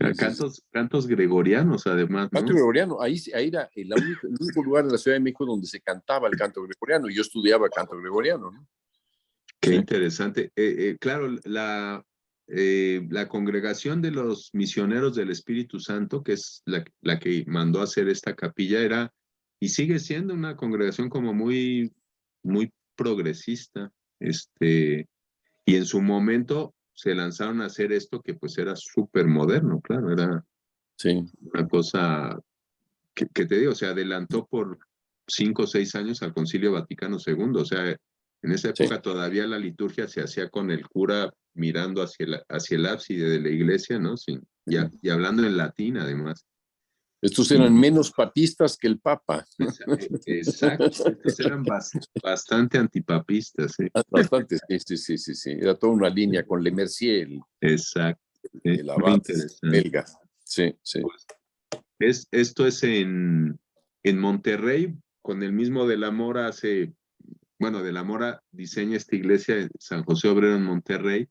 Sí, sí, sí. Cantos gregorianos, además, Canto ¿no? gregoriano, ahí era el único lugar en la Ciudad de México donde se cantaba el canto gregoriano y yo estudiaba canto gregoriano, ¿no? Qué Sí, interesante. Claro, la congregación de los misioneros del Espíritu Santo, que es la que mandó a hacer esta capilla, era y sigue siendo una congregación como muy, muy progresista. Y en su momento se lanzaron a hacer esto que pues era súper moderno, claro, era sí, una cosa que te digo, se adelantó por 5 o 6 años al Concilio Vaticano II. O sea, en esa sí. época todavía la liturgia se hacía con el cura mirando hacia el ábside de la iglesia, ¿no? Y hablando en latín, además. Estos eran menos papistas que el Papa. Exacto, estos eran bastante antipapistas. Bastante, sí. Era toda una línea con Le Mercier, Exacto, el muy abad interesante. belga. Sí. Esto es en Monterrey, con el mismo de la Mora de la Mora diseña esta iglesia en San José Obrero en Monterrey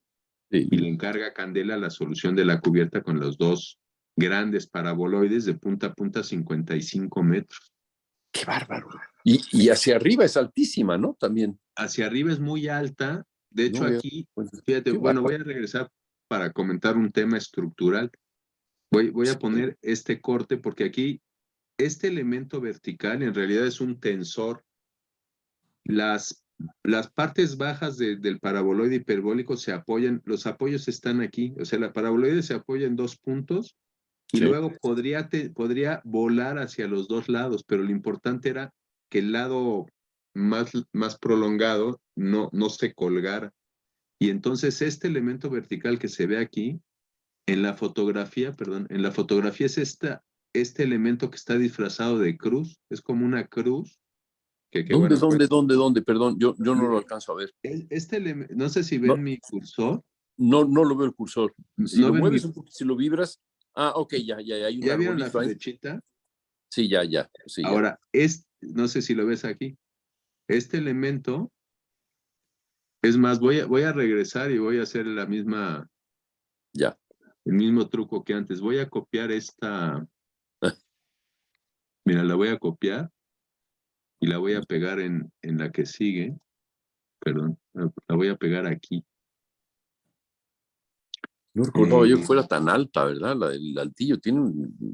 Sí. y le encarga a Candela la solución de la cubierta con los dos grandes paraboloides de punta a punta 55 metros. ¡Qué bárbaro! Y hacia arriba es altísima, ¿no? También. Hacia arriba es muy alta. De hecho, No, aquí, fíjate, qué bueno, voy bárbaro. a regresar para comentar un tema estructural. Voy a poner este corte porque aquí este elemento vertical en realidad es un tensor. Las partes bajas del paraboloide hiperbólico se apoyan, los apoyos están aquí, o sea, la paraboloide se apoya en dos puntos y Sí. luego podría volar hacia los dos lados, pero lo importante era que el lado más prolongado no se colgara. Y entonces este elemento vertical que se ve aquí, en la fotografía es este elemento que está disfrazado de cruz, es como una cruz, que ¿Dónde, bueno, pues, dónde? Perdón, yo no lo mira, alcanzo a ver. no sé si ven No, mi cursor, no lo veo el cursor. Si ¿no lo ven mueves un poco, si lo vibras. Ah, ok, ya, hay un ya vieron la arbolito ahí. flechita? Sí, ya. Sí, ya. Ahora, no sé si lo ves aquí, este elemento, es más, voy a regresar y voy a hacer Ya. el mismo truco que antes, voy a copiar mira, la voy a copiar y la voy a pegar en la que sigue, perdón, la voy a pegar aquí. No recordaba yo que Eh, fuera tan alta, ¿verdad? El Altillo tiene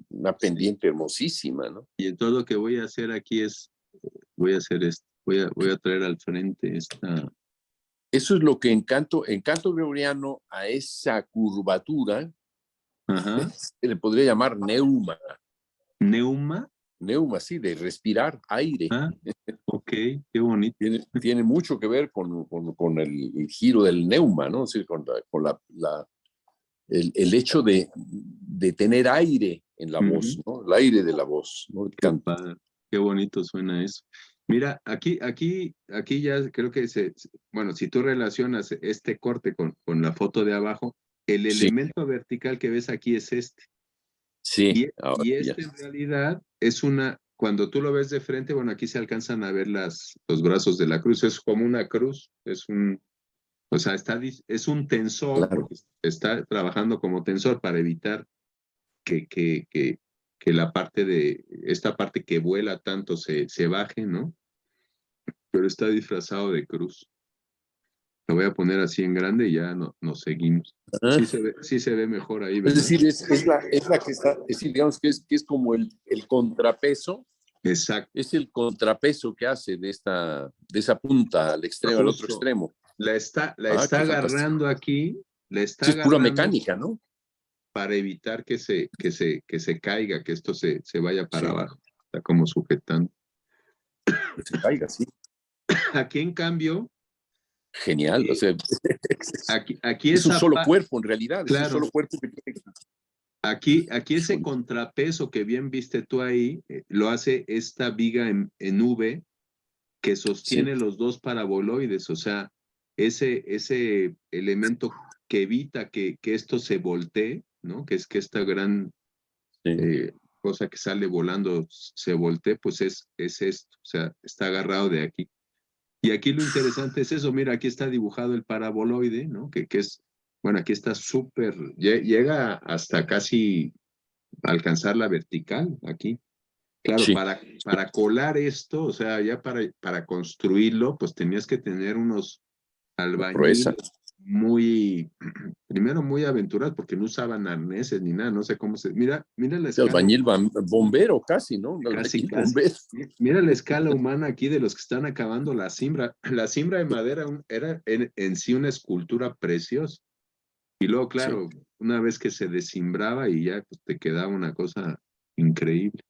una sí. pendiente hermosísima, ¿no? Y entonces lo que voy a hacer aquí voy a hacer esto, voy a traer al frente esta. Eso es lo que encanto gregoriano a esa curvatura Ajá. se le podría llamar neuma. Neuma. Neuma, sí, de respirar aire. Ah, ok, qué bonito. Tiene mucho que ver con el giro del neuma, ¿no? Es decir, con el hecho de tener aire en la voz, Ujú. ¿no? El aire de la voz, ¿no? El Qué canto. padre, qué bonito suena eso. Mira, aquí ya creo que bueno, si tú relacionas este corte con la foto de abajo, el Sí, elemento vertical que ves aquí es este. sí, Y, ahora y ya. este en realidad cuando tú lo ves de frente, bueno, aquí se alcanzan a ver los brazos de la cruz, es como una cruz, o sea, es un tensor, Claro. porque está trabajando como tensor para evitar que, que, que, que esta parte que vuela tanto se baje, ¿no? Pero está disfrazado de cruz. Lo voy a poner así en grande y ya nos seguimos. Ajá. Sí se ve mejor ahí, Es ¿verdad? decir, es la que está, es decir, digamos que es como el contrapeso, Exacto. es el contrapeso que hace de esa punta al extremo, al otro Justo. extremo. La Ah, está qué fantástico. agarrando aquí, la está Sí, es pura agarrando mecánica, ¿no? para evitar que se caiga, que esto se vaya para Sí, abajo. Está como sujetando. que se caiga, sí. Aquí, en cambio, Genial. O eh, sea, aquí es un esa solo cuerpo en realidad, es un claro, solo cuerpo que tiene. aquí ese Híjole, contrapeso que bien viste tú ahí, lo hace esta viga en V que sí, sostiene los dos paraboloides, o sea, ese elemento que evita que esto se voltee, ¿no? Que es que esta gran sí. cosa que sale volando se voltee, pues es esto, o sea, está agarrado de aquí. Y aquí lo interesante es eso, mira, aquí está dibujado el paraboloide, ¿no? Que es, bueno, aquí está súper, llega hasta casi alcanzar la vertical aquí. Claro, Sí, para colar esto, o sea, ya para construirlo, pues tenías que tener unos una proeza. albañiles primero muy aventurados, porque no usaban arneses ni nada, no sé cómo mira la Sí, escala albañil humana, bombero casi, ¿no? Un casi, albañil casi. bombero. Mira la escala humana aquí de los que están acabando la cimbra. La cimbra de madera era en sí una escultura preciosa. Y luego, Sí, claro, una vez que se desimbraba y ya pues, te quedaba una cosa increíble.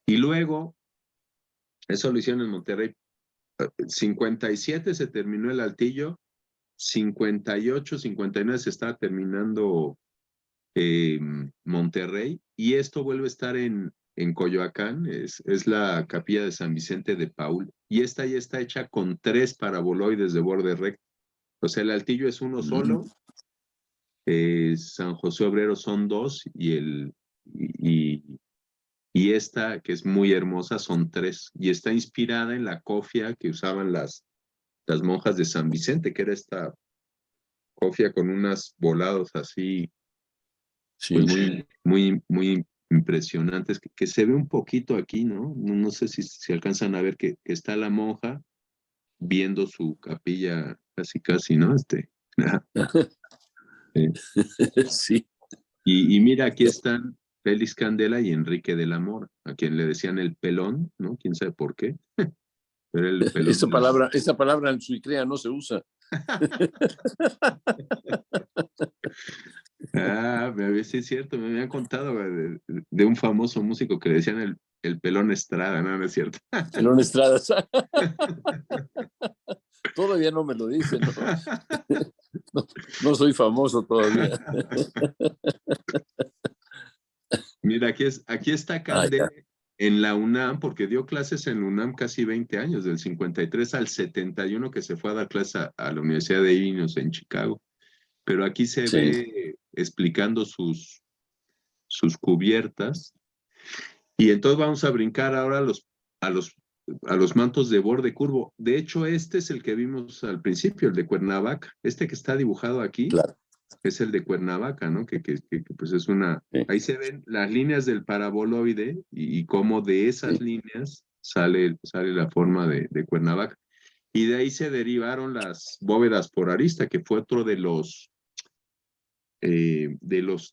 Y luego, eso lo hicieron en Monterrey. 57 se terminó el Altillo, 58, 59 se estaba terminando Monterrey, y esto vuelve a estar en Coyoacán, es la capilla de San Vicente de Paúl, y esta ya está hecha con 3 paraboloides de borde recto. O sea, el altillo es uno solo, San José Obrero son 2, y esta, que es muy hermosa, son 3, y está inspirada en la cofia que usaban las monjas de San Vicente, que era esta cofia con unas volados así, pues Sí. muy impresionantes, que se ve un poquito aquí, ¿no? No sé si alcanzan a ver que está la monja viendo su capilla casi, ¿no? Eh, Sí. y mira, aquí están Félix Candela y Enrique de la Mora, a quien le decían el pelón, ¿no? ¿Quién sabe por qué? Pero el pelón de la... Esa palabra en Suicrea no se usa. Ah, sí es cierto, me habían contado de un famoso músico que le decían el pelón Estrada, no es cierto. Pelón Estrada. Todavía no me lo dicen, ¿no? No, no soy famoso todavía. Mira, aquí está Candela en la UNAM, porque dio clases en la UNAM casi 20 años, del 53 al 71, que se fue a dar clases a la Universidad de Illinois en Chicago. Pero aquí se Sí. ve explicando sus cubiertas. Y entonces vamos a brincar ahora a los mantos de borde curvo. De hecho, este es el que vimos al principio, el de Cuernavaca. Este que está dibujado aquí Claro. es el de Cuernavaca, ¿no? Que pues es una... Sí. Ahí se ven las líneas del paraboloide y cómo de esas Sí. líneas sale la forma de Cuernavaca. Y de ahí se derivaron las bóvedas por arista, que fue otro de los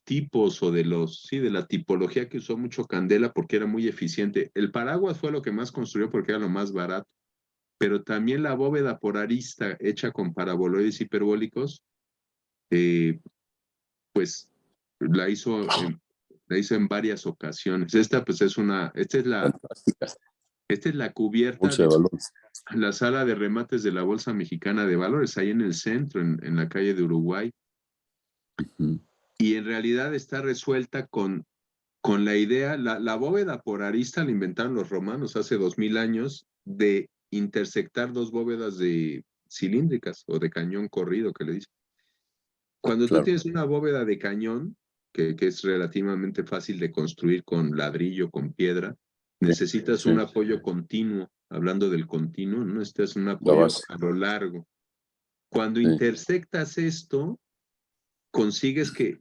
tipos o de la tipología que usó mucho Candela porque era muy eficiente. El paraguas fue lo que más construyó porque era lo más barato, pero también la bóveda por arista hecha con paraboloides hiperbólicos, pues la hizo en varias ocasiones. Fantástica. Esta es la cubierta Bolsa de de valores. la sala de remates de la Bolsa Mexicana de Valores, ahí en el centro, en la calle de Uruguay. Uh-huh. Y en realidad está resuelta con la idea, la bóveda por arista la inventaron los romanos hace 2000 años, de intersectar 2 bóvedas de cilíndricas o de cañón corrido, que le dicen. Cuando tú Claro. tienes una bóveda de cañón, que es relativamente fácil de construir con ladrillo, con piedra, necesitas Sí. un apoyo continuo. Hablando del continuo, ¿no? Este es un La apoyo base. a lo largo. Cuando Sí. intersectas esto, consigues que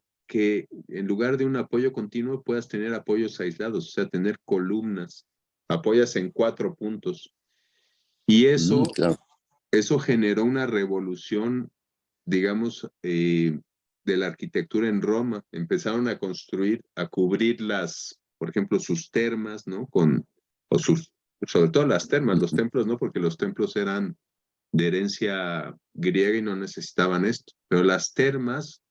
en lugar de un apoyo continuo puedas tener apoyos aislados, o sea, tener columnas, apoyas en 4 puntos. Y Claro. eso generó una revolución, digamos, de la arquitectura en Roma. Empezaron a construir, a cubrir por ejemplo, sus termas, ¿no? Sobre todo las termas, los Uh-huh. templos, ¿no? Porque los templos eran de herencia griega y no necesitaban esto. Pero las termas,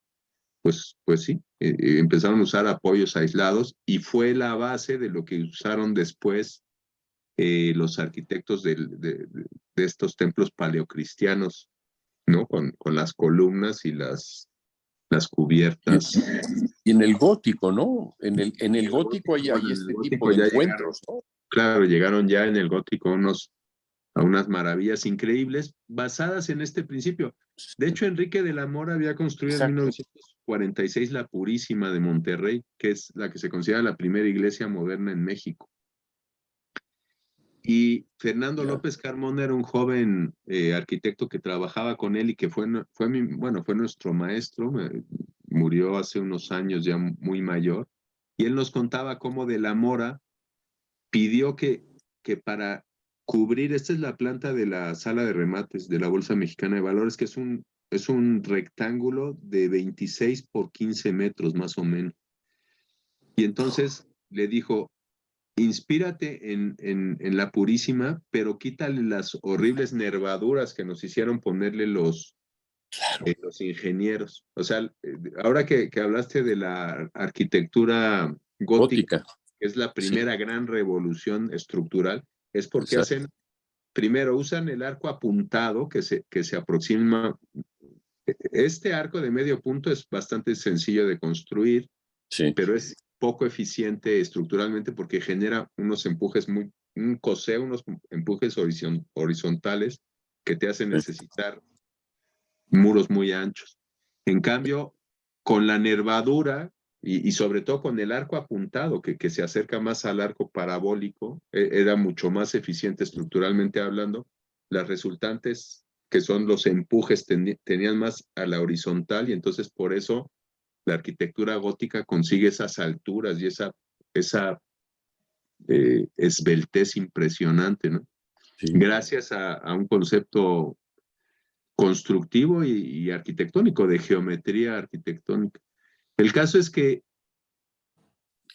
pues sí, empezaron a usar apoyos aislados y fue la base de lo que usaron después los arquitectos de estos templos paleocristianos, ¿no? Con las columnas y las Y, cubiertas. y en el gótico, ¿no? En el gótico hay Bueno, en el este tipo gótico de ya llegaron, encuentros, ¿no? claro, llegaron ya en el gótico a unas maravillas increíbles basadas en este principio. De hecho, Enrique de la Mora había construido en Exacto. 1946 la Purísima de Monterrey, que es la que se considera la primera iglesia moderna en México. Y Fernando Ya. López Carmona era un joven arquitecto que trabajaba con él y que fue nuestro maestro, murió hace unos años ya muy mayor, y él nos contaba cómo de la Mora pidió que para cubrir, esta es la planta de la sala de remates de la Bolsa Mexicana de Valores, que es un rectángulo de 26 por 15 metros más o menos. Y entonces le dijo, inspírate en la Purísima, pero quítale las horribles nervaduras que nos hicieron ponerle los ingenieros. O sea, ahora que hablaste de la arquitectura gótica, Gótica. que es la Sí. primera gran revolución estructural, es porque Exacto. primero usan el arco apuntado que se aproxima. Este arco de medio punto es bastante sencillo de construir Sí. pero es poco eficiente estructuralmente porque genera unos empujes un coseo, unos empujes horizontales que te hacen Sí. necesitar muros muy anchos. En cambio, con la nervadura y sobre todo con el arco apuntado, que se acerca más al arco parabólico, era mucho más eficiente estructuralmente hablando. Las resultantes, que son los empujes, tenían más a la horizontal y entonces por eso la arquitectura gótica consigue esas alturas y esa esbeltez impresionante, ¿no? Sí. Gracias a un concepto constructivo y arquitectónico, de geometría arquitectónica. El caso es que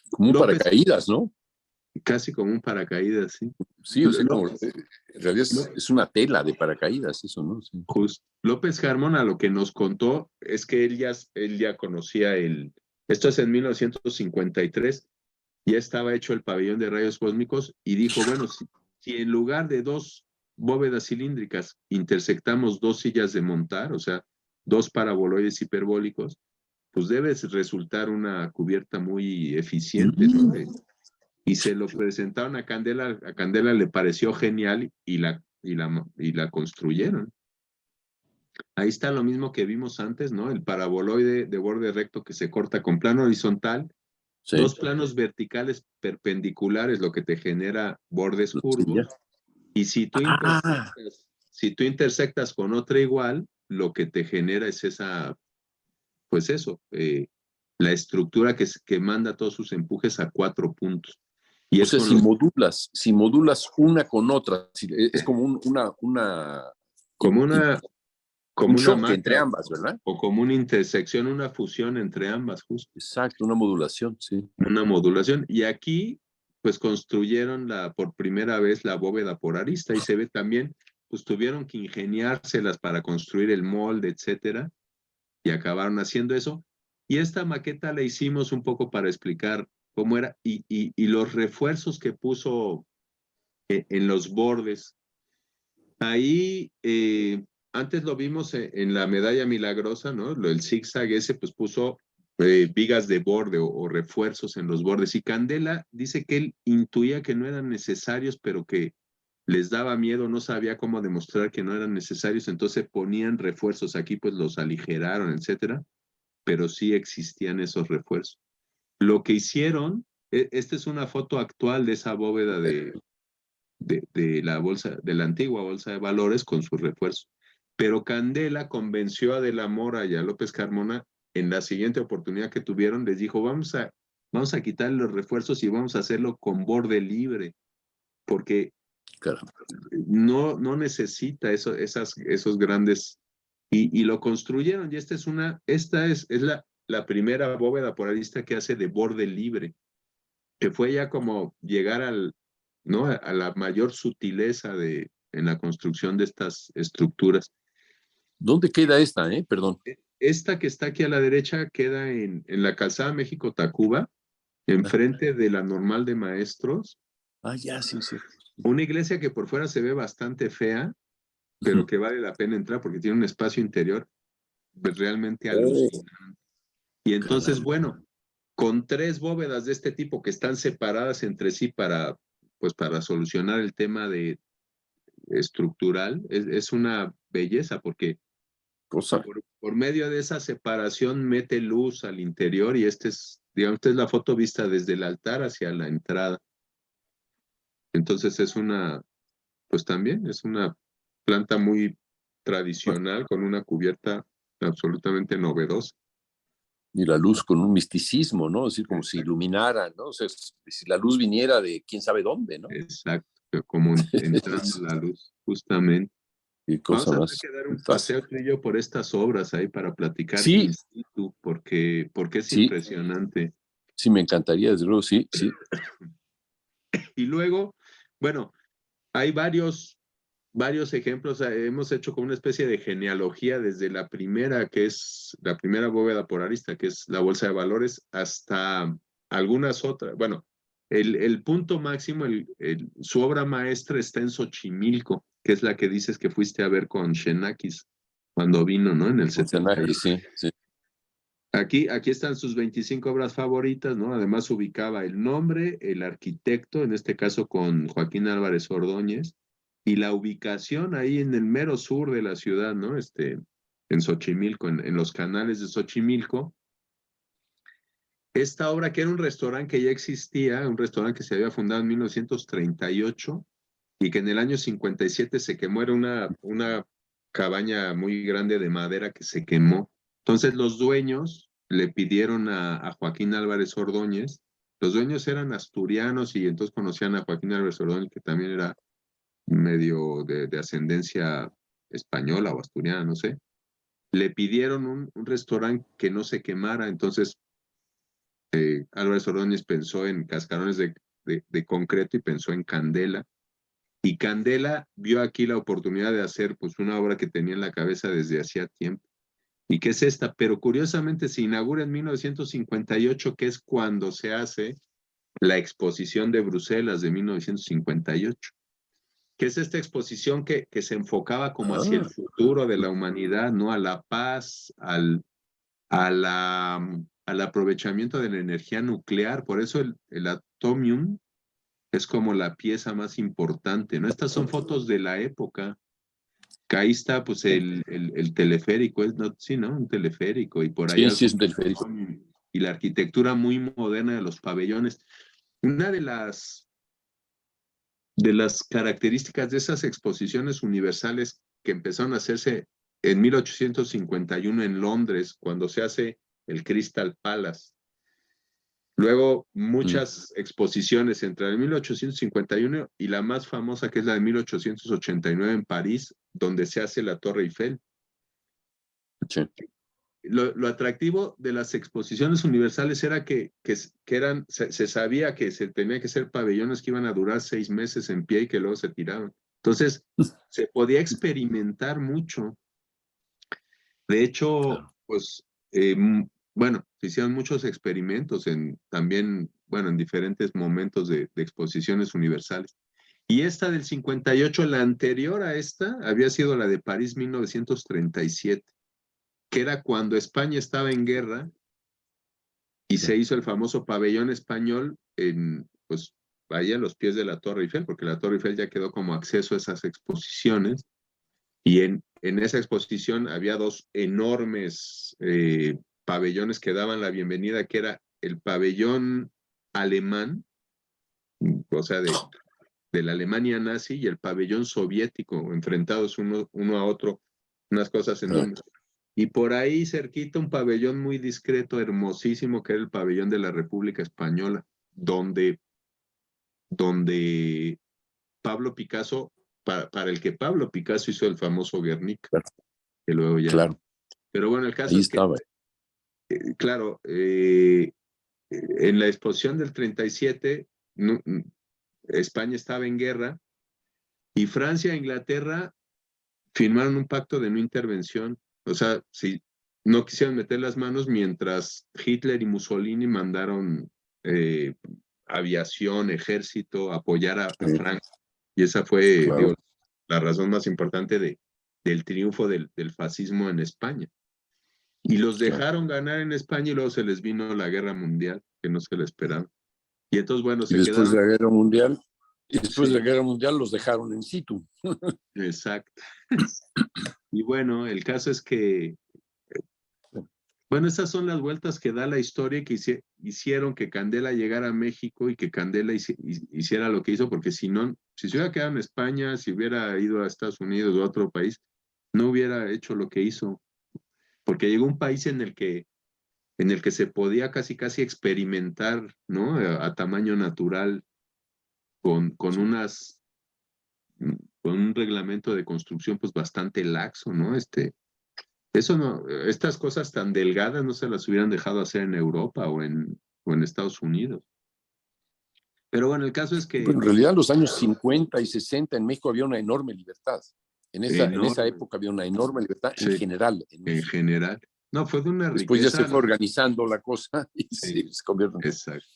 Como un López, paracaídas, ¿no? casi como un paracaídas, ¿sí? Sí, o sea, como, López, en realidad es una tela de paracaídas, eso, ¿no? Sí. López Harmon a lo que nos contó es que él ya conocía esto es en 1953, ya estaba hecho el pabellón de rayos cósmicos y dijo, bueno, si en lugar de 2 bóvedas cilíndricas intersectamos 2 sillas de montar, o sea, 2 paraboloides hiperbólicos, pues debe resultar una cubierta muy eficiente, ¿no? Y se lo presentaron a Candela le pareció genial y la construyeron. Ahí está lo mismo que vimos antes, ¿no? El paraboloide de borde recto que se corta con plano horizontal, Sí. 2 planos verticales perpendiculares, lo que te genera bordes Sí, ya. curvos, y si Ah, tú intersectas con otra igual, lo que te genera es pues eso, la estructura que manda todos sus empujes a 4 puntos. Y o es sea, con los, si modulas una con otra, es como como in- una, un como una choque maca entre ambas, ¿verdad? o como una intersección, una fusión entre ambas, justo, Exacto, una modulación, sí. una modulación. Y aquí, pues construyeron por primera vez la bóveda por arista y se ve también, pues tuvieron que ingeniárselas para construir el molde, etcétera, y acabaron haciendo eso. Y esta maqueta la hicimos un poco para explicar cómo era y los refuerzos que puso en los bordes. Ahí, antes lo vimos en la medalla milagrosa, ¿no? El zigzag ese, pues puso vigas de borde o refuerzos en los bordes. Y Candela dice que él intuía que no eran necesarios, pero que les daba miedo, no sabía cómo demostrar que no eran necesarios, entonces ponían refuerzos aquí, pues los aligeraron, etcétera, pero sí existían esos refuerzos. Lo que hicieron, esta es una foto actual de esa bóveda de la bolsa, de la antigua bolsa de valores con sus refuerzos. Pero Candela convenció a De la Mora y a López Carmona en la siguiente oportunidad que tuvieron, les dijo, vamos a quitar los refuerzos y vamos a hacerlo con borde libre, porque Caramba. no necesita esos grandes, y lo construyeron, y esta es la primera bóveda por arista que hace de borde libre, que fue ya como llegar ¿no? a la mayor sutileza en la construcción de estas estructuras. ¿Dónde queda esta, Perdón. Esta que está aquí a la derecha queda en la calzada México-Tacuba, Ah, enfrente de la Normal de Maestros, ya, sí, sí. una iglesia que por fuera se ve bastante fea, pero que vale la pena entrar porque tiene un espacio interior pues, realmente Oh, alucinante. Y entonces, caramba. bueno, con 3 bóvedas de este tipo que están separadas entre sí pues para solucionar el tema estructural, es una belleza porque Cosa. por medio de esa separación mete luz al interior y digamos, esta es la foto vista desde el altar hacia la entrada. Entonces pues también es una planta muy tradicional con una cubierta absolutamente novedosa. Y la luz con un misticismo, ¿no? Es decir, como si iluminara, ¿no? O sea, si la luz viniera de quién sabe dónde, ¿no? Exacto, como entrando la luz, justamente. Qué cosa Vamos a tener más que dar un paseo fantástica. tú y yo por estas obras ahí para platicar Sí, in situ, porque es sí, impresionante. sí, me encantaría, desde luego, sí, sí. Y luego, bueno, hay varios ejemplos. Hemos hecho como una especie de genealogía desde la primera, que es la primera bóveda por arista, que es la bolsa de valores, hasta algunas otras. Bueno, el punto máximo, su obra maestra está en Xochimilco, que es la que dices que fuiste a ver con Xenakis cuando vino, ¿no? En el Con 70. Senaki, sí, sí. Aquí están sus 25 obras favoritas, ¿no? Además ubicaba el nombre, el arquitecto, en este caso con Joaquín Álvarez Ordóñez, y la ubicación ahí en el mero sur de la ciudad, ¿no? En Xochimilco, en los canales de Xochimilco. Esta obra, que era un restaurante que ya existía, un restaurante que se había fundado en 1938 y que en el año 57 se quemó, era una cabaña muy grande de madera que se quemó. Entonces los dueños le pidieron a Joaquín Álvarez Ordóñez, los dueños eran asturianos y entonces conocían a Joaquín Álvarez Ordóñez, que también era medio de ascendencia española o asturiana, no sé. Le pidieron un restaurante que no se quemara, entonces Álvarez Ordóñez pensó en cascarones de concreto y pensó en Candela. Y Candela vio aquí la oportunidad de hacer pues una obra que tenía en la cabeza desde hacía tiempo. ¿Y qué es esta? Pero curiosamente se inaugura en 1958, que es cuando se hace la exposición de Bruselas de 1958. Que es esta exposición que se enfocaba como hacia el futuro de la humanidad, ¿no? A la paz, al aprovechamiento de la energía nuclear. Por eso el atomium es como la pieza más importante, ¿no? Estas son fotos de la época, que ahí está pues el teleférico, ¿no? Sí, ¿no? Un teleférico, y por Sí, allá sí, es un teleférico. y la arquitectura muy moderna de los pabellones. Una de las características de esas exposiciones universales que empezaron a hacerse en 1851 en Londres, cuando se hace el Crystal Palace. Luego, muchas exposiciones entre el 1851 y la más famosa, que es la de 1889 en París, donde se hace la Torre Eiffel. Sí. Lo atractivo de las exposiciones universales era que eran, se sabía que se tenía que ser pabellones que iban a durar 6 meses en pie y que luego se tiraban. Entonces, se podía experimentar mucho. De hecho, Claro. pues, bueno, se hicieron muchos experimentos también, bueno, en diferentes momentos de exposiciones universales. Y esta del 58, la anterior a esta, había sido la de París 1937, que era cuando España estaba en guerra y se hizo el famoso pabellón español pues, ahí a los pies de la Torre Eiffel, porque la Torre Eiffel ya quedó como acceso a esas exposiciones. Y en esa exposición había dos enormes pabellones que daban la bienvenida, que era el pabellón alemán, o sea, de la Alemania nazi, y el pabellón soviético, enfrentados uno a otro, unas cosas enormes. Y por ahí cerquita un pabellón muy discreto, hermosísimo, que era el pabellón de la República Española, donde Pablo Picasso, para el que Pablo Picasso hizo el famoso Guernica, que luego ya. Claro. Pero bueno, el caso Ahí es que, estaba. claro, en la exposición del 37, España estaba en guerra y Francia e Inglaterra firmaron un pacto de no intervención. O sea, si no quisieron meter las manos mientras Hitler y Mussolini mandaron aviación, ejército, apoyar a Francia. Y esa fue, Claro. digo, la razón más importante del triunfo del fascismo en España. Y los dejaron ganar en España y luego se les vino la guerra mundial, que no se la esperaban. Y entonces, bueno, Y se después quedaron. de la Guerra Mundial, y después Sí, de la Guerra Mundial los dejaron in situ. exacto. Y bueno, el caso es que, bueno, esas son las vueltas que da la historia que hicieron que Candela llegara a México y que Candela hiciera lo que hizo, porque si no, si se hubiera quedado en España, si hubiera ido a Estados Unidos o a otro país, no hubiera hecho lo que hizo, porque llegó un país en el que se podía casi casi experimentar, ¿no? A tamaño natural, con un reglamento de construcción pues bastante laxo, ¿no? Eso no, estas cosas tan delgadas no se las hubieran dejado hacer en Europa o en Estados Unidos. Pero bueno, el caso es que Bueno, en realidad, en los años 50 y 60 en México había una enorme libertad. En esa enorme, época había una enorme libertad en sí, general en en México. general. No, fue de una Después ya se riqueza, fue organizando la cosa y sí, se convierte exacto.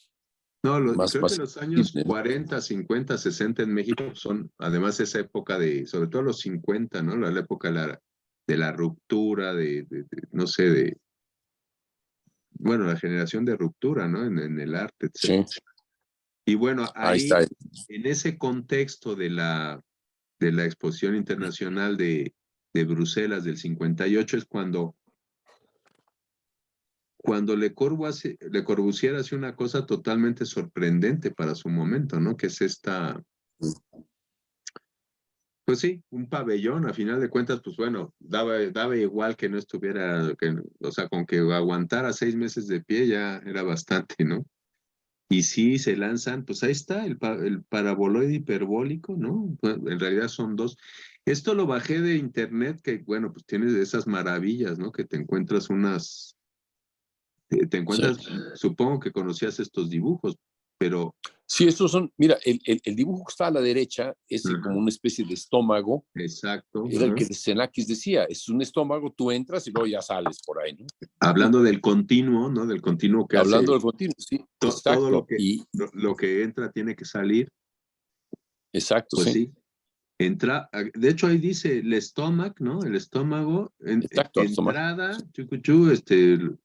No, más creo que los años pasible, ¿no? 40, 50, 60 en México son, además, esa época sobre todo los 50, ¿no? La época de la ruptura, no sé, bueno, la generación de ruptura, ¿no? En el arte, etc. Sí, Y bueno, ahí ahí, está. en ese contexto de la Exposición Internacional de Bruselas del 58 es cuando Le Corbusier hace una cosa totalmente sorprendente para su momento, ¿no? Que es pues sí, un pabellón, a final de cuentas, pues bueno, daba igual que no estuviera, o sea, con que aguantara 6 meses de pie ya era bastante, ¿no? Y sí, se lanzan, pues ahí está, el paraboloide hiperbólico, ¿no? Pues, en realidad son dos. Esto lo bajé de internet, que bueno, pues tienes esas maravillas, ¿no? Que te encuentras te Sí. encuentras, supongo que conocías estos dibujos, pero, Sí, estos son, mira, el dibujo que está a la derecha es ajá, como una especie de estómago, exacto, era el ajá. que Xenakis decía, es un estómago, tú entras y luego ya sales por ahí, ¿no? Hablando del continuo, ¿no? Del continuo que Hablando hace del continuo, sí, todo exacto, y lo que entra tiene que salir, exacto, pues sí, sí. De hecho ahí dice el estómago, ¿no? El estómago, exacto, al estómago. entrada,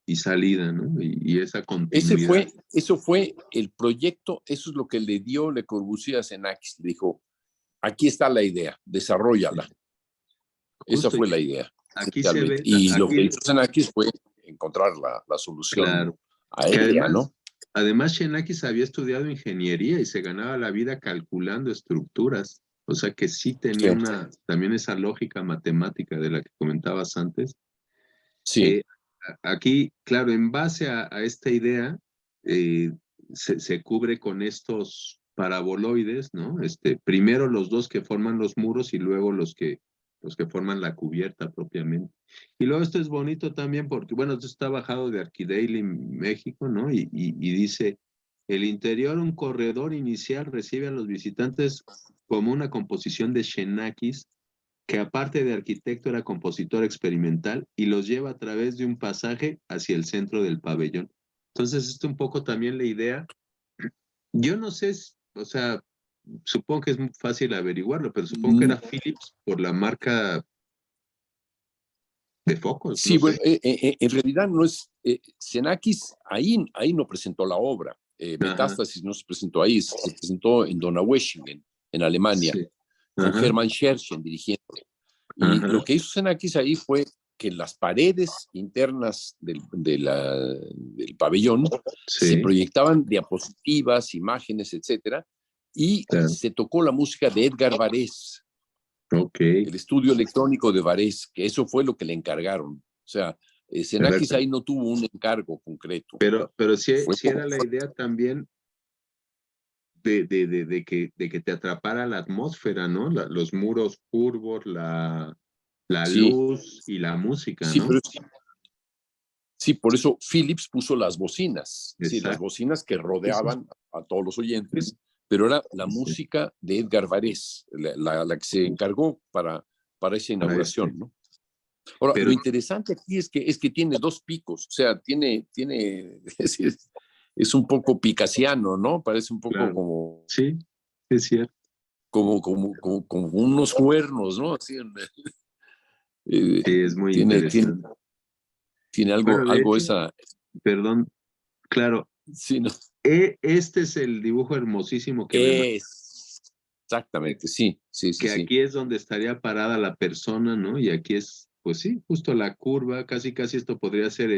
y salida, ¿no? Y esa continuidad. Eso fue el proyecto, eso es lo que le dio Le Corbusier a Xenakis, le dijo, aquí está la idea, desarrollala. Esa Justo, fue la idea, aquí se esencialmente. ve, Y lo que aquí, hizo Xenakis fue encontrar la solución claro, que aérea, ¿no? además Xenakis había estudiado ingeniería y se ganaba la vida calculando estructuras. O sea que sí Sí, tenía también esa lógica matemática de la que comentabas antes. sí, Eh, Aquí, claro, en base a esta idea, eh, se cubre con estos paraboloides, ¿no? Primero los dos que forman los muros y luego los que forman la cubierta propiamente. Y luego esto es bonito también porque, bueno, esto está bajado de Archidaily México, ¿no? Y dice, el interior, un corredor inicial recibe a los visitantes como una composición de Xenakis que aparte de arquitecto era compositor experimental y los lleva a través de un pasaje hacia el centro del pabellón. Entonces, esto un poco también la idea. Yo no sé, o sea, supongo que es muy fácil averiguarlo, pero supongo que mm, era Philips por la marca de focos, sí, no bueno, sé. en realidad no es, Xenakis ahí no presentó la obra, Ajá, Metástasis no se presentó ahí, se presentó en Donaueschingen, en Alemania, sí. con Ajá, Hermann Scherchen dirigiendo. Y ajá, lo que hizo Xenakis ahí fue que las paredes internas del pabellón se sí, proyectaban diapositivas, imágenes, etcétera, y claro. se tocó la música de Edgar Varese, Ok, el estudio electrónico de Varese, que eso fue lo que le encargaron. O sea, Xenakis perfecto. ahí no tuvo un encargo concreto. Pero sí, Fue sí como, era la idea también de que te atrapara la atmósfera, ¿no? Los muros curvos, la sí, luz y la música, sí, ¿no? pero sí, por eso Philips puso las bocinas, sí, las Exacto. bocinas que Sí, sí. rodeaban a todos los oyentes, pero era la Sí, música de Edgar Varese, la que se encargó para esa para inauguración, ¿no? Ahora, lo Pero interesante aquí es que tiene dos picos, o sea, es un poco picasiano, ¿no? Parece un poco claro, sí, es cierto. como unos cuernos, ¿no? Así, eh, Sí, es muy tiene, tiene, interesante. tiene Bueno, de algo hecho, esa, perdón, claro, sí, ¿no? este es el dibujo hermosísimo que me Es, exactamente, sí, sí, sí, que sí, aquí es donde estaría parada la persona, ¿no? Y aquí es, pues sí, justo la curva, casi casi esto podría ser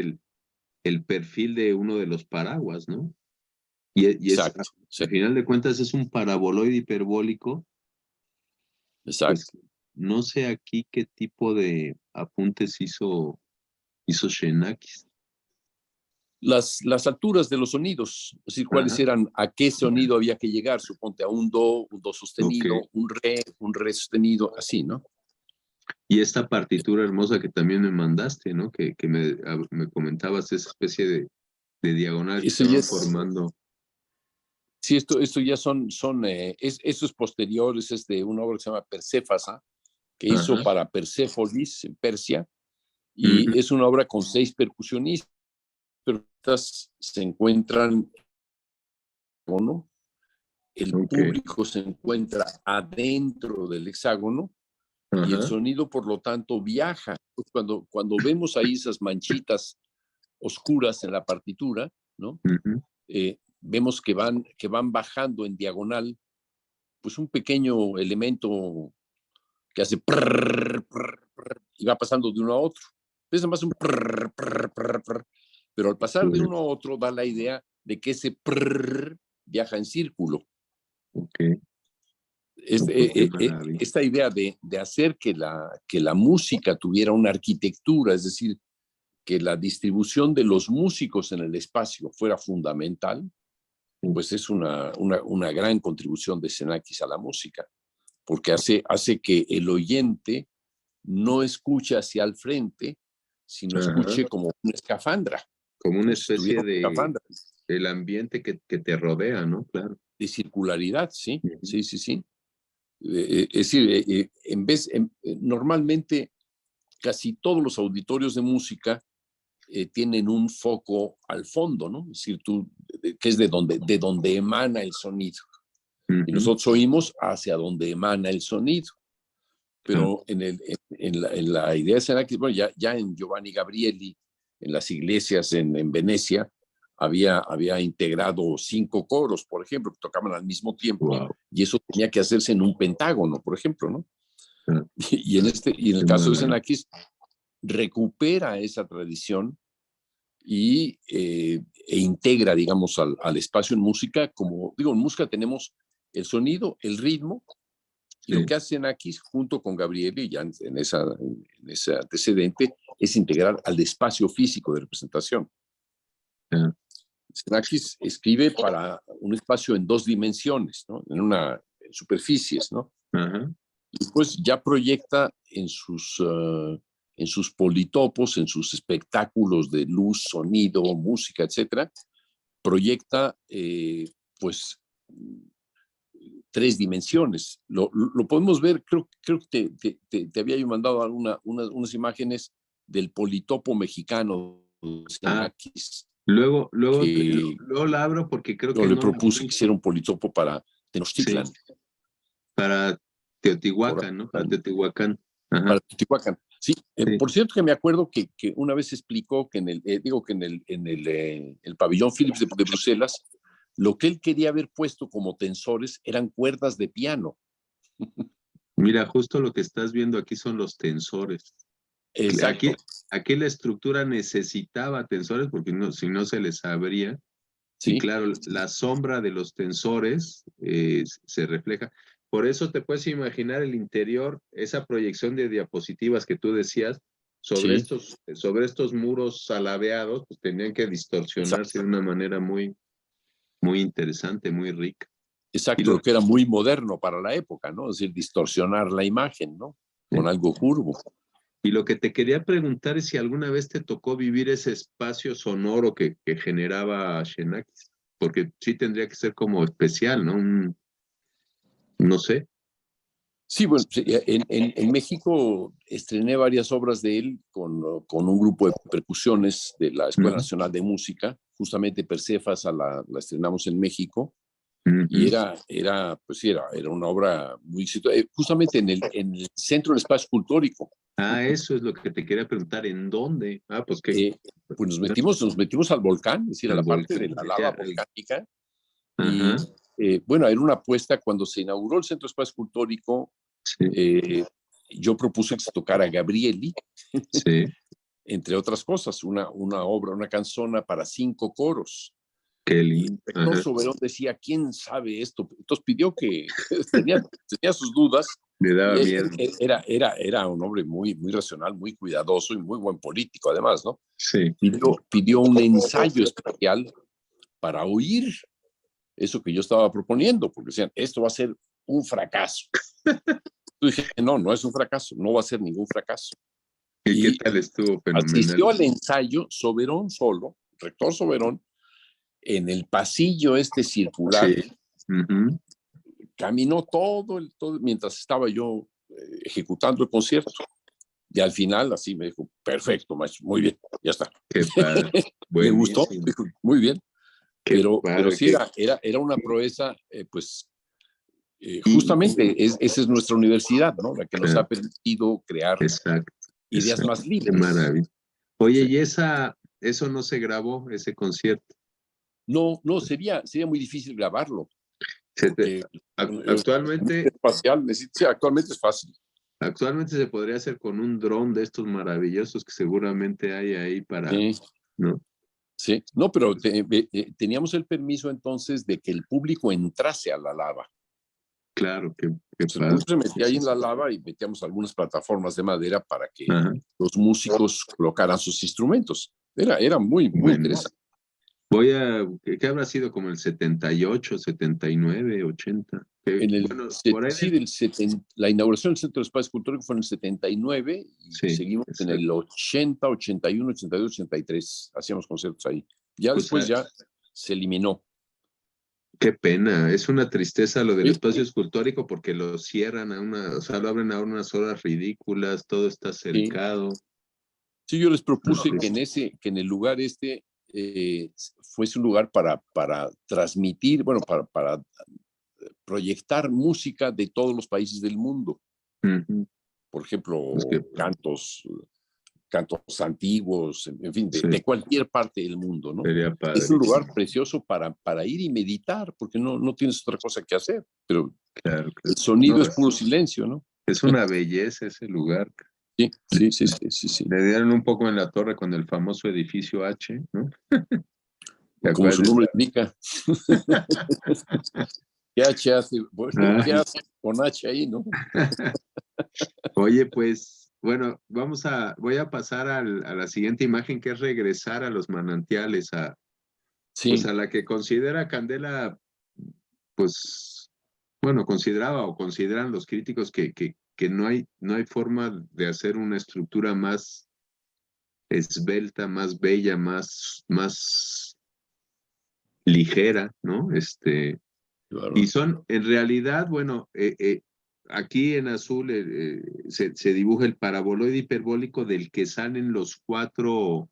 el perfil de uno de los paraguas, ¿no? Y exacto, sí, al final de cuentas es un paraboloide hiperbólico, pues exacto. no sé aquí qué tipo de apuntes hizo Xenakis. Las alturas de los sonidos, es decir, cuáles Ajá, eran, a qué sonido había que llegar, suponte a un do ok. sostenido, un re sostenido, así, ¿no? Y esta partitura hermosa que también me mandaste, ¿no? Que me comentabas, esa especie de diagonales que Eso se ya van es, formando. sí, esto ya eso es posterior, es de una obra que se llama Perséfasa, que hizo Ajá, para Persépolis en Persia, ujú, y es una obra con 6 percusionistas, pero se encuentran, ¿no? El ok, público se encuentra adentro del hexágono y el ajá, sonido, por lo tanto, viaja. Cuando vemos ahí esas manchitas oscuras en la partitura, ¿no? Vemos que van bajando en diagonal, pues un pequeño elemento que hace prrr, prrr, prrr, y va pasando de uno a otro. Es más un prrr, prrr, prrr, prrr, pero al pasar de uno a otro da la idea de que ese prrr viaja en círculo. Okay. Esta idea de hacer que la música tuviera una arquitectura, es decir, que la distribución de los músicos en el espacio fuera fundamental, pues es una gran contribución de Xenakis a la música, porque hace que el oyente no escuche hacia el frente, sino escuche como una escafandra. Como una especie de el ambiente que te rodea, ¿no? Claro. De circularidad, sí, sí. Es decir, normalmente casi todos los auditorios de música tienen un foco al fondo, ¿no? Es decir, que es de donde emana el sonido. Y nosotros oímos hacia donde emana el sonido. Pero en la idea de Xenakis, bueno, ya en Giovanni Gabrieli, en las iglesias en Venecia, había integrado 5 coros, por ejemplo, que tocaban al mismo tiempo, y eso tenía que hacerse en un pentágono, por ejemplo, ¿no? Y en el caso de Xenakis, recupera esa tradición e integra, digamos, al espacio en música. Como digo, en música tenemos el sonido, el ritmo, y lo que hace Xenakis junto con Gabrieli, ya en ese antecedente, es integrar al espacio físico de representación. Xenakis escribe para un espacio en 2 dimensiones, ¿no? En superficies, ¿no? Y después ya proyecta en sus politopos, en sus espectáculos de luz, sonido, música, etcétera, proyecta pues 3 dimensiones. Lo podemos ver, creo que te había yo mandado unas imágenes del politopo mexicano de Xenakis. Luego la abro porque creo que le propuse que hiciera un politopo para Tenochtitlan. Sí. Para Teotihuacán, ¿no? Para Teotihuacán. Para Teotihuacán. Sí, por cierto que me acuerdo que una vez explicó que en el pabellón Philips de Bruselas, lo que él quería haber puesto como tensores eran cuerdas de piano. Mira, justo lo que estás viendo aquí son los tensores. Exacto. Aquí la estructura necesitaba tensores porque si no se les abría. Sí. Y claro, la sombra de los tensores se refleja. Por eso te puedes imaginar el interior, esa proyección de diapositivas que tú decías, sobre estos muros alabeados, pues tenían que distorsionarse de una manera muy, muy interesante, muy rica. Exacto, lo que era muy moderno para la época, ¿no? Es decir, distorsionar la imagen, ¿no? Con algo curvo. Y lo que te quería preguntar es si alguna vez te tocó vivir ese espacio sonoro que generaba Xenakis, porque sí tendría que ser como especial, ¿no? No sé. Sí, bueno, en México estrené varias obras de él con un grupo de percusiones de la Escuela Nacional de Música. Justamente Persefas la estrenamos en México. Y era una obra muy justamente en el centro del espacio escultórico. Eso es lo que te quería preguntar, ¿en dónde? Pues que pues nos metimos al volcán, es decir, a la parte de la lava volcánica. Y bueno, era una apuesta cuando se inauguró el centro espacio escultórico. Yo propuse que se tocara Gabrieli, entre otras cosas, una obra, una canzona para 5 coros. Qué lindo. Y el rector Soberón decía, ¿quién sabe esto? Entonces pidió que tenía sus dudas. Le daba miedo. Era un hombre muy, muy racional, muy cuidadoso y muy buen político, además, ¿no? Sí. Pidió un ensayo especial para oír eso que yo estaba proponiendo, porque decían, esto va a ser un fracaso. Yo dije, no es un fracaso, no va a ser ningún fracaso. ¿Y qué tal estuvo? Fenomenal. Asistió al ensayo Soberón solo, rector Soberón, en el pasillo circular. Caminó todo mientras estaba yo ejecutando el concierto. Y al final, así me dijo, perfecto, maestro, muy bien, ya está. Qué padre. Me gustó, dijo, muy bien. Pero sí, era una proeza, justamente esa es nuestra universidad, ¿no? La que nos ha permitido crear ideas más libres. Qué maravilla. Oye, y esa eso no se grabó, ese concierto. No, sería muy difícil grabarlo. Porque Actualmente, espacial, sí, actualmente es fácil. Actualmente se podría hacer con un dron de estos maravillosos que seguramente hay ahí para, Sí, ¿no? sí. No, pero teníamos el permiso entonces de que el público entrase a la lava. Claro, qué Entonces, el padre. público se metía ahí en la lava y metíamos algunas plataformas de madera para que Ajá. los músicos colocaran sus instrumentos. Era muy Bueno, interesante. ¿qué habrá sido como el 78, 79, 80? Bueno, por ahí La inauguración del Centro de Espacio Cultural fue en el 79 y sí, seguimos en exacto. el 80, 81, 82, 83. Hacíamos conciertos ahí. Ya Pues, después ya se eliminó. qué pena, es una tristeza lo del Sí, espacio escultórico porque lo cierran o sea, lo abren a unas horas ridículas, todo está sí. cercado. Sí, yo les propuse No, que en el lugar fuese un lugar para transmitir, bueno, para proyectar música de todos los países del mundo. uh-huh. Por ejemplo, Es que, cantos antiguos, en fin, sí, de cualquier parte del mundo, ¿no? sería Es un lugar padrísimo. precioso para ir y meditar, porque no tienes otra cosa que hacer, pero Claro, el claro. sonido No, es puro silencio, ¿no? es una belleza ese lugar. Sí, sí, sí, sí, sí, sí. Le dieron un poco en la torre con el famoso edificio H, ¿no? ¿Te Como su acuerdas? nombre indica. ¿Qué H hace? Bueno, ¿qué hace con H ahí, no? Oye, pues, bueno, voy a pasar a la siguiente imagen, que es regresar a los manantiales, pues Sí, a la que considera Candela, pues, bueno, consideraba o consideran los críticos que no hay forma de hacer una estructura más esbelta, más bella, más ligera, ¿no? Y claro. son, en realidad, bueno, aquí en azul se dibuja el paraboloide hiperbólico del que salen los cuatro,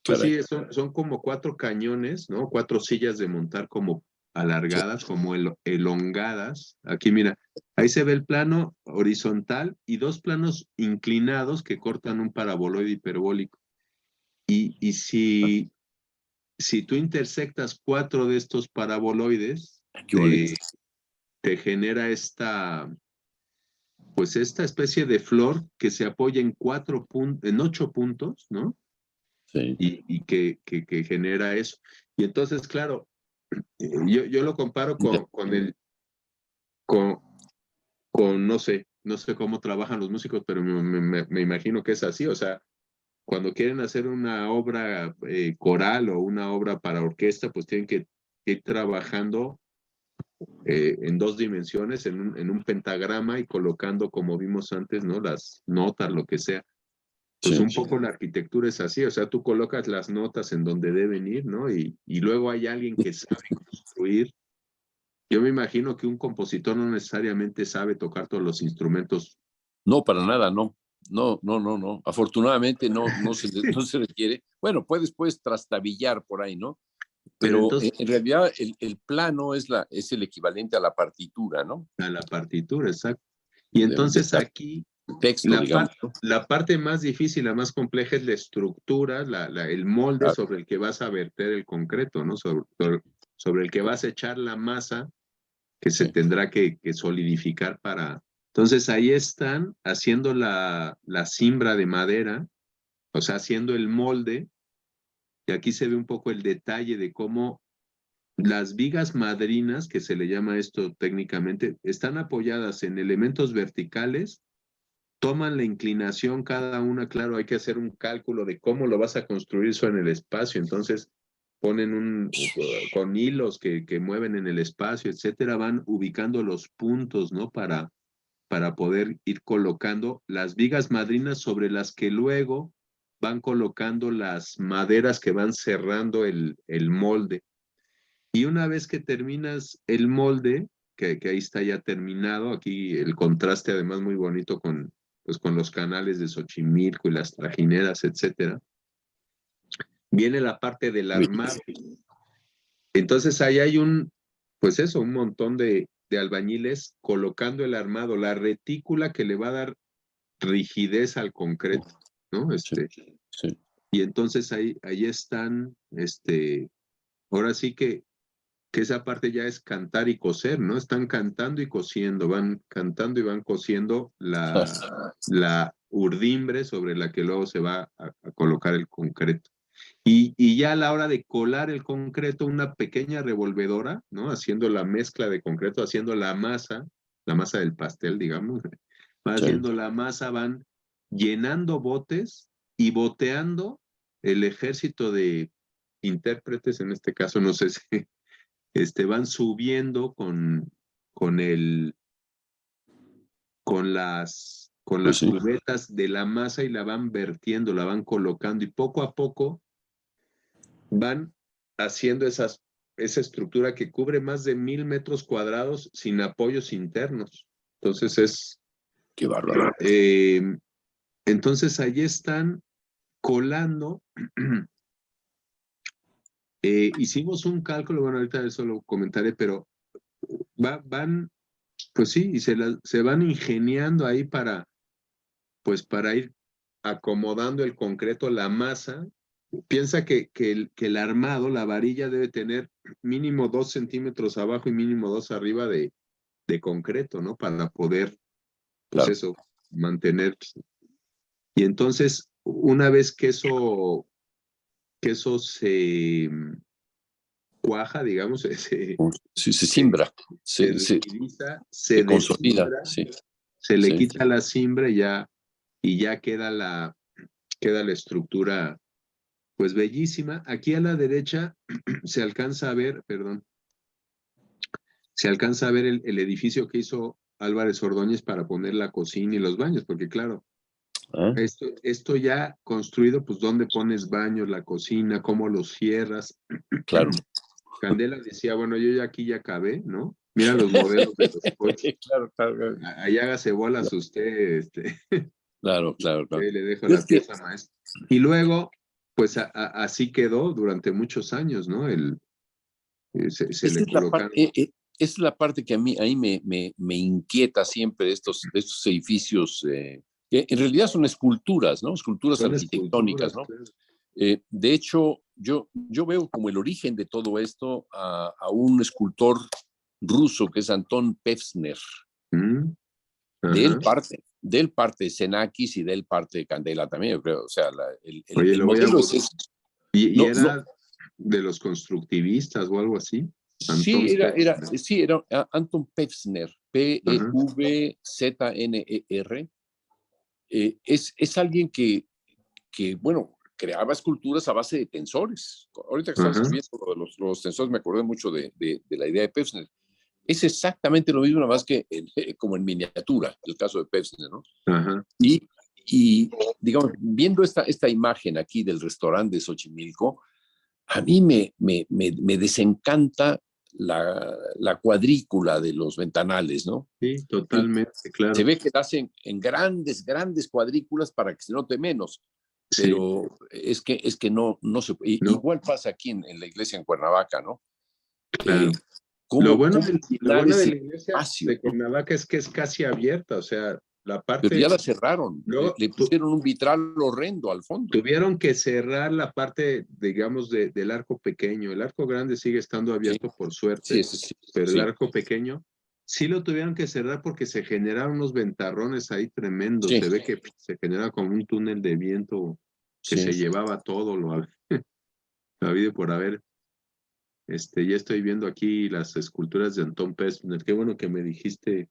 pues Caray. sí, son como cuatro cañones, ¿no? Cuatro sillas de montar como Sí, alargadas, como elongadas. Aquí mira, ahí se ve el plano horizontal y dos planos inclinados que cortan un paraboloide hiperbólico. Y si tú intersectas cuatro de estos paraboloides, qué ole. te genera pues esta especie de flor que se apoya en 8 puntos, ¿no? Sí, Y que genera eso. Y entonces, claro, yo lo comparo mira, con, no sé cómo trabajan los músicos, pero me imagino que es así, o sea, cuando quieren hacer una obra coral o una obra para orquesta, pues tienen que ir trabajando en dos dimensiones, en un pentagrama y colocando, como vimos antes, ¿no? Las notas, lo que sea. Pues sí. un poco la arquitectura es así, o sea, tú colocas las notas en donde deben ir, ¿no? Y luego hay alguien que sabe construir. Yo me imagino que un compositor no necesariamente sabe tocar todos los instrumentos. No, para nada, no. No, no, no, no. Afortunadamente no se requiere. Bueno, puedes trastabillar por ahí, ¿no? Pero Pero entonces, en realidad el plano es el equivalente a la partitura, ¿no? a la partitura, exacto. Y De entonces estar aquí, texto, digamos, ¿no? la parte más difícil, la más compleja es la estructura, el molde Claro, sobre el que vas a verter el concreto, ¿no? Sobre el que vas a echar la masa que se sí, tendrá que solidificar para... Entonces ahí están haciendo la cimbra de madera, o sea, haciendo el molde, y aquí se ve un poco el detalle de cómo las vigas madrinas, que se le llama esto técnicamente, están apoyadas en elementos verticales, toman la inclinación cada una, claro, hay que hacer un cálculo de cómo lo vas a construir eso en el espacio, entonces ponen con hilos que mueven en el espacio, etcétera, van ubicando los puntos, ¿no? Para poder ir colocando las vigas madrinas sobre las que luego van colocando las maderas que van cerrando el molde. Y una vez que terminas el molde, que ahí está ya terminado, aquí el contraste además muy bonito pues con los canales de Xochimilco y las trajineras, etcétera, viene la parte del armado. Entonces ahí hay pues eso, un montón de albañiles colocando el armado, la retícula que le va a dar rigidez al concreto, ¿no? sí, sí. Y entonces ahí están, ahora sí que esa parte ya es cantar y coser, ¿no? Están cantando y cosiendo, van cantando y van cosiendo la urdimbre sobre la que luego se va a colocar el concreto. Y ya a la hora de colar el concreto, una pequeña revolvedora, ¿no? Haciendo la mezcla de concreto, haciendo la masa del pastel, digamos, van haciendo la masa, van llenando botes y boteando el ejército de intérpretes, en este caso, no sé si van subiendo con las Pues sí, cubetas de la masa y la van vertiendo, la van colocando y poco a poco van haciendo esa estructura que cubre más de 1,000 metros cuadrados sin apoyos internos. Entonces qué bárbaro. entonces allí están colando. Hicimos un cálculo, bueno, ahorita eso lo comentaré, pero van, pues sí, y se van ingeniando ahí pues para ir acomodando el concreto, la masa. Piensa que el armado, la varilla debe tener mínimo 2 centímetros abajo y mínimo 2 arriba de concreto, ¿no? Para poder, pues Claro. eso, mantener. Y entonces, una vez que eso se cuaja, digamos, Sí, se simbra, se liquidiza, se se consolida, descimbra, sí, se le sí. quita la cimbra y ya queda la estructura, pues bellísima. Aquí a la derecha se alcanza a ver, perdón, se alcanza a ver el edificio que hizo Álvarez Ordóñez para poner la cocina y los baños, porque claro, Ah, esto ya construido, pues dónde pones baños, la cocina, cómo los cierras. claro. Candela decía, bueno, yo ya aquí ya acabé, ¿no? Mira los modelos de los coches. Claro, claro, Ahí hágase bolas usted, claro, claro, claro. le dejo la Es que, pieza maestra. Y luego, pues así quedó durante muchos años, ¿no? Se esa le es la colocaron. parte, es la parte que a mí ahí me inquieta siempre de estos edificios, que en realidad son esculturas, ¿no? Esculturas Son arquitectónicas, esculturas, ¿no? claro. De hecho, yo veo como el origen de todo esto a un escultor ruso que es Anton Pevsner. Mm, De ajá. él parte Xenakis y de él parte Candela también, yo creo. O sea, Oye, el lo voy a modelo es buscar. ese. Y No, no, era de los constructivistas o algo así. sí, Antón Pérez. sí, era Anton Pevsner, Ajá. Pevzner. Es alguien bueno, creaba esculturas a base de tensores. Ahorita que estabas Ajá. viendo lo de los tensores, me acordé mucho de la idea de Pevsner. Es exactamente lo mismo, nada más que como en miniatura, el caso de Pevsner, ¿no? Ajá. Y digamos, viendo esta imagen aquí del restaurante de Xochimilco, a mí me desencanta la cuadrícula de los ventanales, ¿no? Sí, Que totalmente, se claro. ve que la hacen en grandes, grandes cuadrículas para que se note menos, Sí, pero es que no se puede. no, Igual pasa aquí en la iglesia en Cuernavaca, ¿no? claro. ¿Cómo Lo llenar bueno de ese la iglesia espacio, de ¿no? Cuernavaca es que es casi abierta, o sea, la Pero ya parte, la cerraron, luego le pusieron un vitral horrendo al fondo. tuvieron que cerrar la parte, digamos, del arco pequeño. El arco grande sigue estando Sí, abierto por sí, suerte, sí, pero el sí, arco pequeño sí lo tuvieron que cerrar porque se generaron unos ventarrones ahí tremendos. sí, Se ve que se genera como un túnel de viento que sí. se llevaba todo lo habido por haber. Ya estoy viendo aquí las esculturas de Antón Pérez. Qué bueno que me dijiste,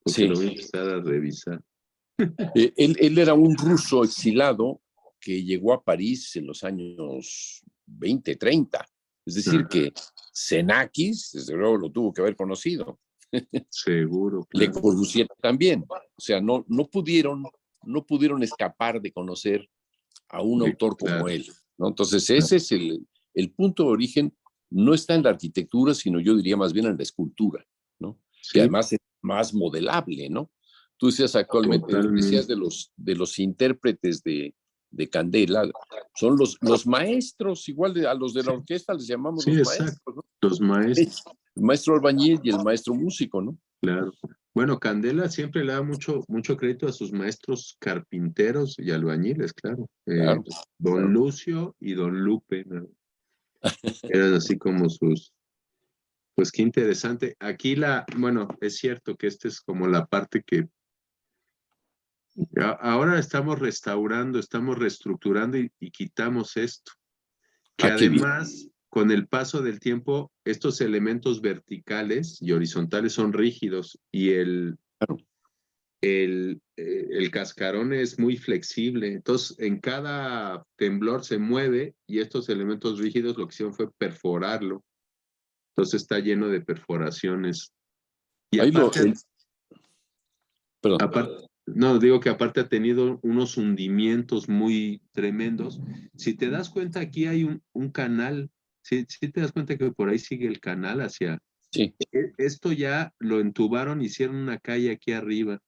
porque Sí. lo voy a empezar a revisar. Él era un ruso exilado que llegó a París en los años 20, 30. Es decir, Ajá, que Xenakis, desde luego, lo tuvo que haber conocido. seguro, Le claro. Corbusier también. O sea, no pudieron escapar de conocer a un autor como Claro, él, ¿no? Entonces, ese es el punto de origen. No está en la arquitectura, sino yo diría más bien en la escultura, ¿no? Que sí, además es más modelable, ¿no? Tú decías actualmente, decías totalmente. de los intérpretes de Candela, son los maestros, igual a los de la Sí, orquesta les llamamos sí, los exacto. maestros, ¿no? Los El maestros, maestro albañil y el maestro músico, ¿no? claro. Bueno, Candela siempre le da mucho crédito a sus maestros carpinteros y albañiles, claro. Claro, Don claro. Lucio y Don Lupe, ¿no? Eran así como sus, pues qué interesante. Aquí bueno, es cierto que esta es como la parte que ahora estamos restaurando, estamos reestructurando y quitamos esto. Que Ah, qué bien. además, con el paso del tiempo, estos elementos verticales y horizontales son rígidos y Claro. el cascarón es muy flexible. Entonces, en cada temblor se mueve y estos elementos rígidos lo que hicieron fue perforarlo. Entonces está lleno de perforaciones. Y Ahí lo, aparte, perdón. no, digo que aparte ha tenido unos hundimientos muy tremendos. Si te das cuenta, aquí hay un canal. Si te das cuenta que por ahí sigue el canal hacia... Sí. Esto ya lo entubaron, hicieron una calle aquí arriba.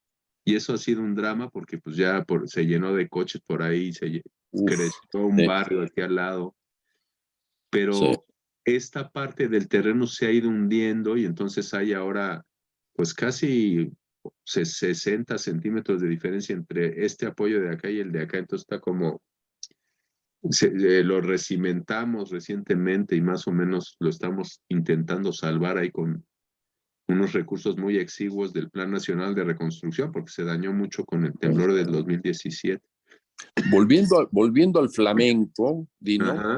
Y eso ha sido un drama porque pues ya se llenó de coches por ahí, Uf. creció un Sí, barrio aquí al lado. sí. Pero esta parte del terreno se ha ido hundiendo y entonces hay ahora pues casi 60 centímetros de diferencia entre este apoyo de acá y el de acá. Entonces está como, lo recimentamos recientemente y más o menos lo estamos intentando salvar ahí con unos recursos muy exiguos del Plan Nacional de Reconstrucción porque se dañó mucho con el temblor del 2017. Volviendo al flamenco, Dino, Ajá,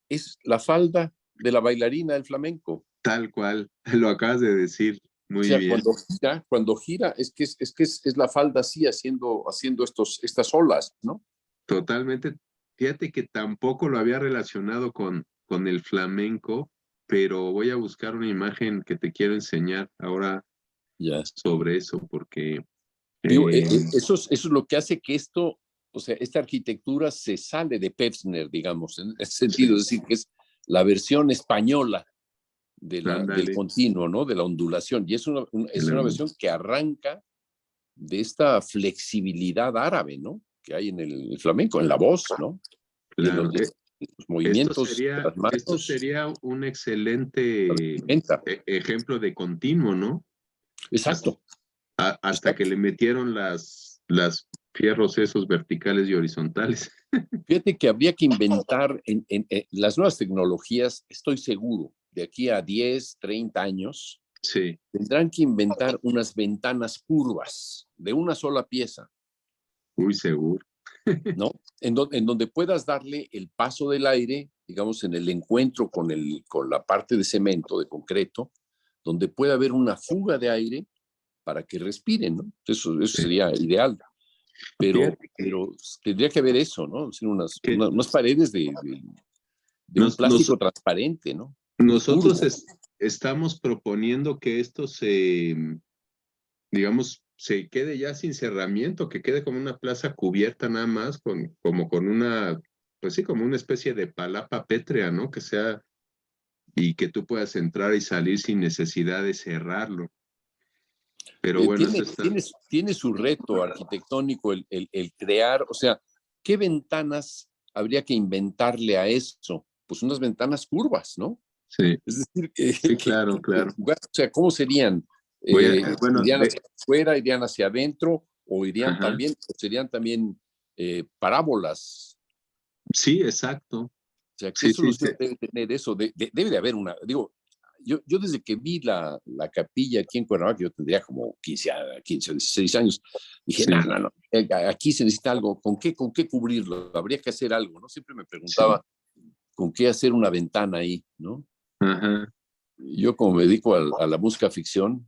es la falda de la bailarina del flamenco. tal cual, lo acabas de decir O muy sea, bien. cuando gira, es la falda así haciendo estas olas, ¿no? Totalmente. Fíjate que tampoco lo había relacionado con el flamenco, pero voy a buscar una imagen que te quiero enseñar ahora Ya. sobre eso, porque Digo, eh, eso es lo que hace que esto, o sea, esta arquitectura se sale de Pevsner, digamos, en ese sentido, sí, es decir, que es la versión española del ándale, continuo, ¿no? De la ondulación. Y es una versión que arranca de esta flexibilidad árabe, ¿no? Que hay en el flamenco, en la voz, ¿no? Y en claro. los movimientos de las Esto manos, sería un la excelente vestimenta. ejemplo de continuo, ¿no? Hasta, Exacto, hasta que exacto. le metieron las fierros esos verticales y horizontales. Fíjate que habría que inventar en las nuevas tecnologías, estoy seguro, de aquí a 10, 30 años, Sí, tendrán que inventar unas ventanas curvas de una sola pieza, muy seguro. ¿no? En donde puedas darle el paso del aire, digamos, en el encuentro con la parte de cemento, de concreto, donde pueda haber una fuga de aire para que respiren, ¿no? Eso Sí. sería ideal, pero, Fíjate pero tendría que haber eso, ¿no? Es decir, que unas paredes de un nos, nos, plástico transparente, ¿no? nosotros Curvo. estamos proponiendo que esto digamos, se quede ya sin cerramiento, que quede como una plaza cubierta nada más, como con una, pues sí, como una especie de palapa pétrea, ¿no? Que sea, y que tú puedas entrar y salir sin necesidad de cerrarlo. Pero bueno, Tiene, esto está, tiene su reto arquitectónico el crear, o sea, ¿qué ventanas habría que inventarle a eso? Pues unas ventanas curvas, ¿no? sí, Es decir, sí, claro, claro. o sea, ¿cómo serían? Bueno, ¿Irían hacia afuera, irían hacia adentro o ajá, serían también parábolas? sí, exacto. O sea, ¿qué Sí, sí, solución debe tener eso? Debe de haber una, digo, yo desde que vi la capilla aquí en Cuernavaca, yo tendría como 15 o 16 años, dije, sí, no, aquí se necesita algo, ¿con qué cubrirlo? Habría que hacer algo, ¿no? Siempre me sí, preguntaba, ¿con qué hacer una ventana ahí, ¿no? ajá, Yo como me dedico a la música ficción,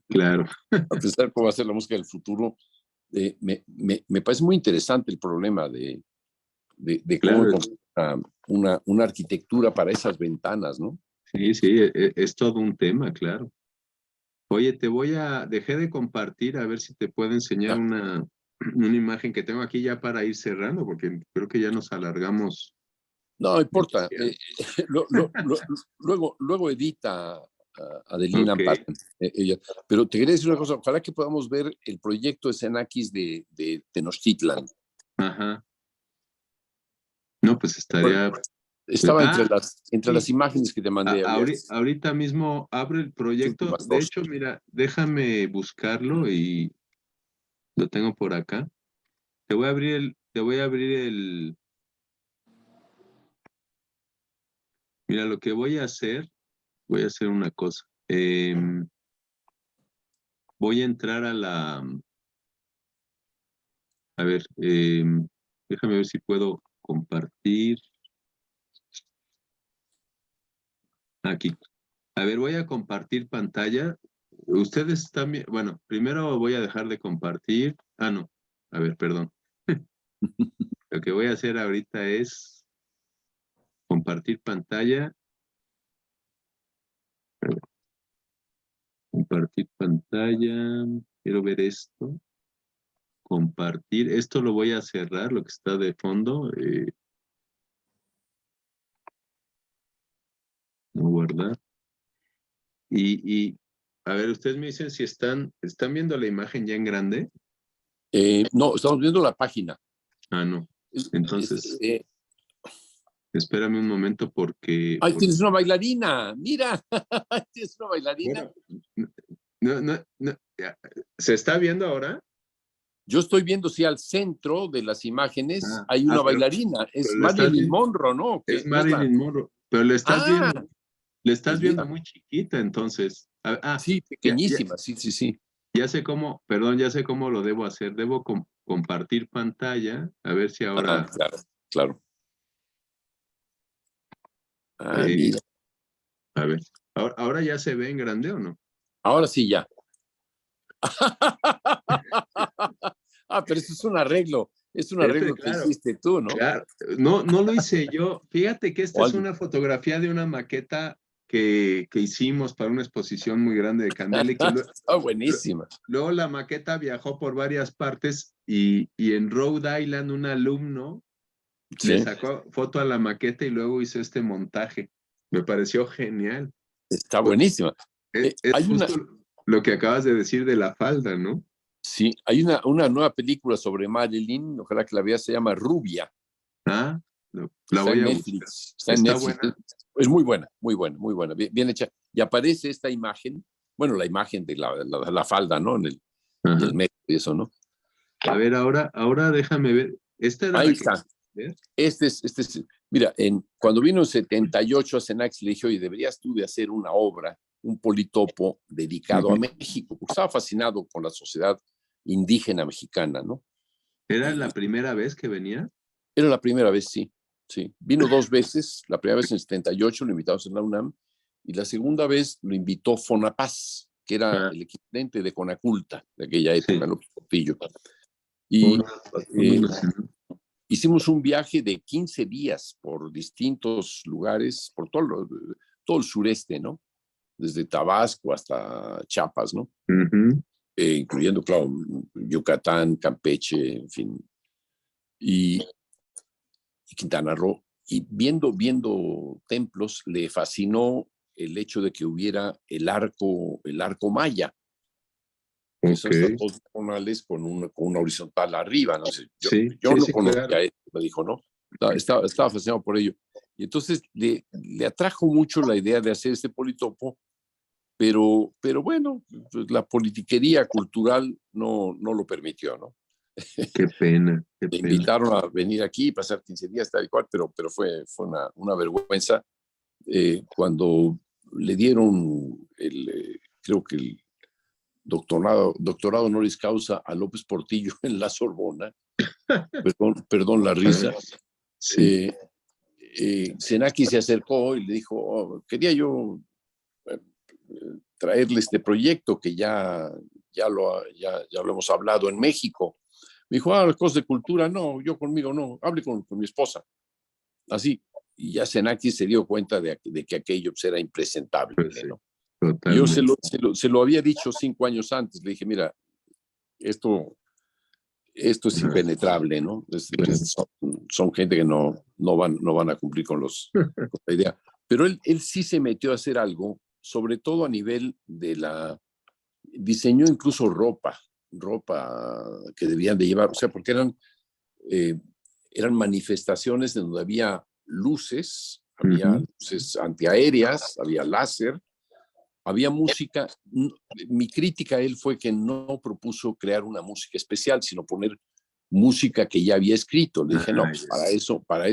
claro. a pensar cómo hacer la música del futuro, me parece muy interesante el problema de cómo Claro, encontrar una arquitectura para esas ventanas, ¿no? sí, sí, es todo un tema, claro. Oye, dejé de compartir a ver si te puedo enseñar Ah, una imagen que tengo aquí ya para ir cerrando, porque creo que ya nos alargamos no importa. demasiado. Luego edita Adelina Ok, Patten, ella. Pero te quería decir una cosa, ojalá que podamos ver el proyecto de Xenakis de Tenochtitlan. ajá. No, pues ¿Te acuerdas? Estaba entre Sí. las imágenes que te mandé ayer. Ahorita mismo abre el proyecto. Últimas De dos. hecho, mira, déjame buscarlo y lo tengo por acá. Te voy a abrir el. Mira, lo que voy a hacer una cosa. Voy a entrar a ver, déjame ver si puedo compartir. Aquí. A ver, voy a compartir pantalla. Ustedes también, bueno, primero voy a dejar de compartir. Ah, no. A ver, perdón. Lo que voy a hacer ahorita es compartir pantalla. A ver, compartir pantalla. Quiero ver esto. Compartir. Esto lo voy a cerrar, lo que está de fondo. No guardar. Y, a ver, ustedes me dicen si están viendo la imagen ya en grande. No, estamos viendo la página. Ah, no. Entonces, espérame un momento porque. ¡Ay, tienes una bailarina! ¡Mira! ¿Tienes una bailarina? Bueno, no. ¿Se está viendo ahora? Yo estoy viendo, sí, al centro de las imágenes hay una bailarina. Es Pero le estás Marilyn viendo. Monroe, ¿no? Es ¿No es la...? Marilyn Monroe. Pero le estás Ah, viendo. Le estás pues viendo mira, muy chiquita, entonces. sí, pequeñísima, sí. Ya sé cómo, perdón, ya sé cómo lo debo hacer. Debo compartir pantalla. A ver si ahora. Claro. eh, Mira. a ver. Ahora ya se ve en grande o no? Ahora sí ya. Pero eso es un arreglo. Es un arreglo que Claro, hiciste tú, ¿no? claro. No lo hice yo. Fíjate que esta O es algo. una fotografía de una maqueta que hicimos para una exposición muy grande de Candela y que Buenísima. luego la maqueta viajó por varias partes y en Rhode Island un alumno le Sí, sacó foto a la maqueta y luego hizo este montaje. Me pareció genial. está buenísima. Es justo lo que acabas de decir de la falda, ¿no? Sí, hay una nueva película sobre Marilyn, ojalá que la veas, se llama Rubia. Ah, la Está voy en a buscar. Netflix. Está en ¿Está Netflix. buena? Es muy buena, bien hecha. Y aparece esta imagen, bueno, la imagen de la falda, ¿no? Y el medio y eso, ¿no? A ver, ahora déjame ver. Esta era Ahí la que. está. Mira, cuando vino en 78 a Cenax, le dije, oye, deberías tú de hacer una obra, un politopo dedicado a México, porque estaba fascinado con la sociedad indígena mexicana, ¿no? ¿Era Y la primera vez que venía? era la primera vez, sí. Vino dos veces, la primera vez en 78, lo invitamos en la UNAM, y la segunda vez lo invitó Fonapaz, que era el equivalente de Conaculta de aquella época, ¿no? Portillo. Y hicimos un viaje de 15 días por distintos lugares, por todo el sureste, ¿no? Desde Tabasco hasta Chiapas, ¿no? Incluyendo, claro, Yucatán, Campeche, en fin, y Quintana Roo. Y viendo templos, le fascinó el hecho de que hubiera el arco maya, que son estas dos diagonales con una horizontal arriba, ¿no? Yo no conocía claro. esto, me dijo, ¿no? Estaba fascinado por ello. Y entonces le atrajo mucho la idea de hacer este politopo, pero bueno, pues la politiquería cultural no lo permitió, ¿no? Qué pena, qué Me pena. invitaron a venir aquí y pasar 15 días, tal y cual, pero fue una vergüenza cuando le dieron creo que el doctorado honoris causa a López Portillo en la Sorbona, perdón la risa. Sí. Senaki se acercó y le dijo, quería yo traerle este proyecto que ya lo hemos hablado en México. Me dijo, las cosas de cultura, no, yo conmigo no, hable con mi esposa. Así, y ya Senaki se dio cuenta de que aquello era impresentable, Pues sí, ¿no? Y yo se lo había dicho 5 años antes, le dije, mira, esto es impenetrable, ¿no? Son gente que no van a cumplir con la idea. Pero él sí se metió a hacer algo, sobre todo a nivel diseñó incluso ropa que debían de llevar, o sea, porque eran manifestaciones en donde había luces, había luces antiaéreas, había láser, había música. Mi crítica a él fue que no propuso crear una música especial, sino poner música que ya había escrito. Le dije, no, pues ¿para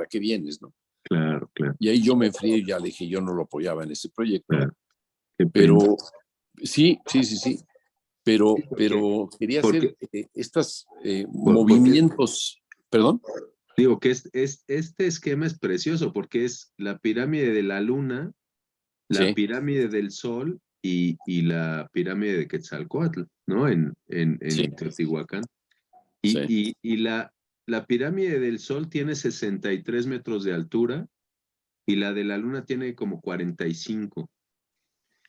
qué vienes, no? Claro, claro. Y ahí yo me enfrié y ya le dije, yo no lo apoyaba en ese proyecto. Claro. Pero sí. Pero quería hacer estos movimientos. ¿Perdón? Digo que este esquema es precioso porque es la pirámide de la luna, la pirámide del sol y la pirámide de Quetzalcóatl, ¿no? En Teotihuacán. Y la pirámide del sol tiene 63 metros de altura y la de la luna tiene como 45.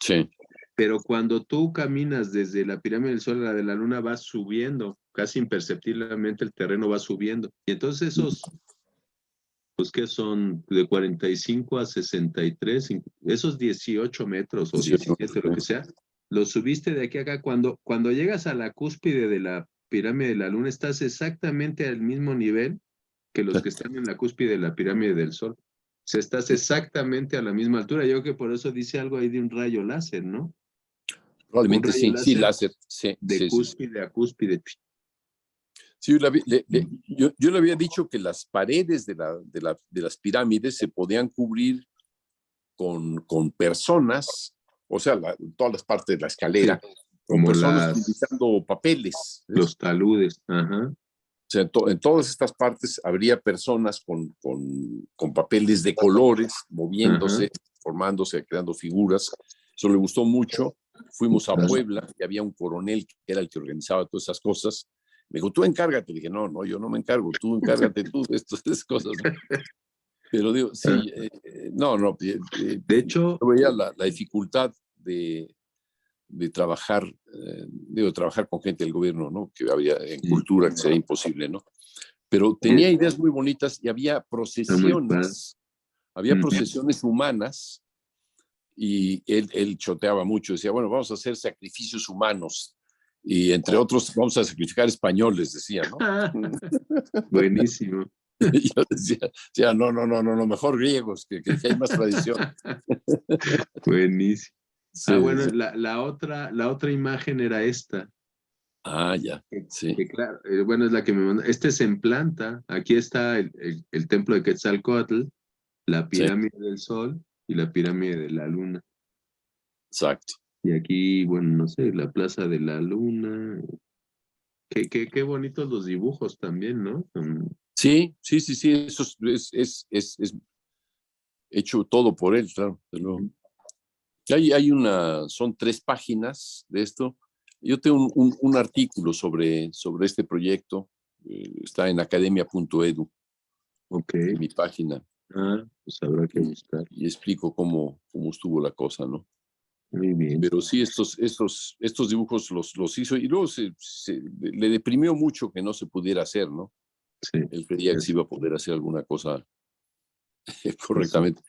Sí. Pero cuando tú caminas desde la pirámide del sol a la de la luna, vas subiendo, casi imperceptiblemente el terreno va subiendo. Y entonces esos, pues que son de 45 a 63, esos 18 metros o 17, lo que sea, los subiste de aquí a acá. Cuando llegas a la cúspide de la pirámide de la luna, estás exactamente al mismo nivel que los que están en la cúspide de la pirámide del sol. O sea, estás exactamente a la misma altura. Yo creo que por eso dice algo ahí de un rayo láser, ¿no? Probablemente sí, láser. Sí, de cúspide a cúspide. Sí, yo le había dicho que las paredes de las pirámides se podían cubrir con personas, o sea, todas las partes de la escalera, con personas utilizando papeles. ¿Ves? Los taludes, ajá. O sea, en todas estas partes habría personas con papeles de colores, moviéndose, formándose, creando figuras. Eso le gustó mucho. Fuimos a Puebla y había un coronel que era el que organizaba todas esas cosas. Me dijo, tú encárgate. Le dije, no, yo no me encargo, tú encárgate tú de estas cosas, ¿no? Pero digo, sí, de hecho, yo veía la dificultad de trabajar, trabajar con gente del gobierno, ¿no? Que había en cultura, que sería imposible, ¿no? Pero tenía ideas muy bonitas y había procesiones humanas y él choteaba mucho, decía, bueno, vamos a hacer sacrificios humanos y entre otros vamos a sacrificar españoles, decía, ¿no? Buenísimo. Y yo decía, no, mejor griegos, que hay más tradición. Buenísimo. Sí, bueno, sí. la otra imagen era esta. Ya, sí. Que claro, bueno, es la que me mandó. Este es en planta. Aquí está el templo de Quetzalcóatl, la pirámide del sol y la pirámide de la luna. Exacto. Y aquí, bueno, no sé, la plaza de la luna. Qué bonitos los dibujos también, ¿no? Sí. Eso es hecho todo por él, claro. Son 3 páginas de esto. Yo tengo un artículo sobre este proyecto. Está en academia.edu, en mi página. Pues habrá que buscar. Y explico cómo estuvo la cosa, ¿no? Muy bien. Pero sí, estos dibujos los hizo y luego le deprimió mucho que no se pudiera hacer, ¿no? Sí. Él creía que se iba a poder hacer alguna cosa correctamente.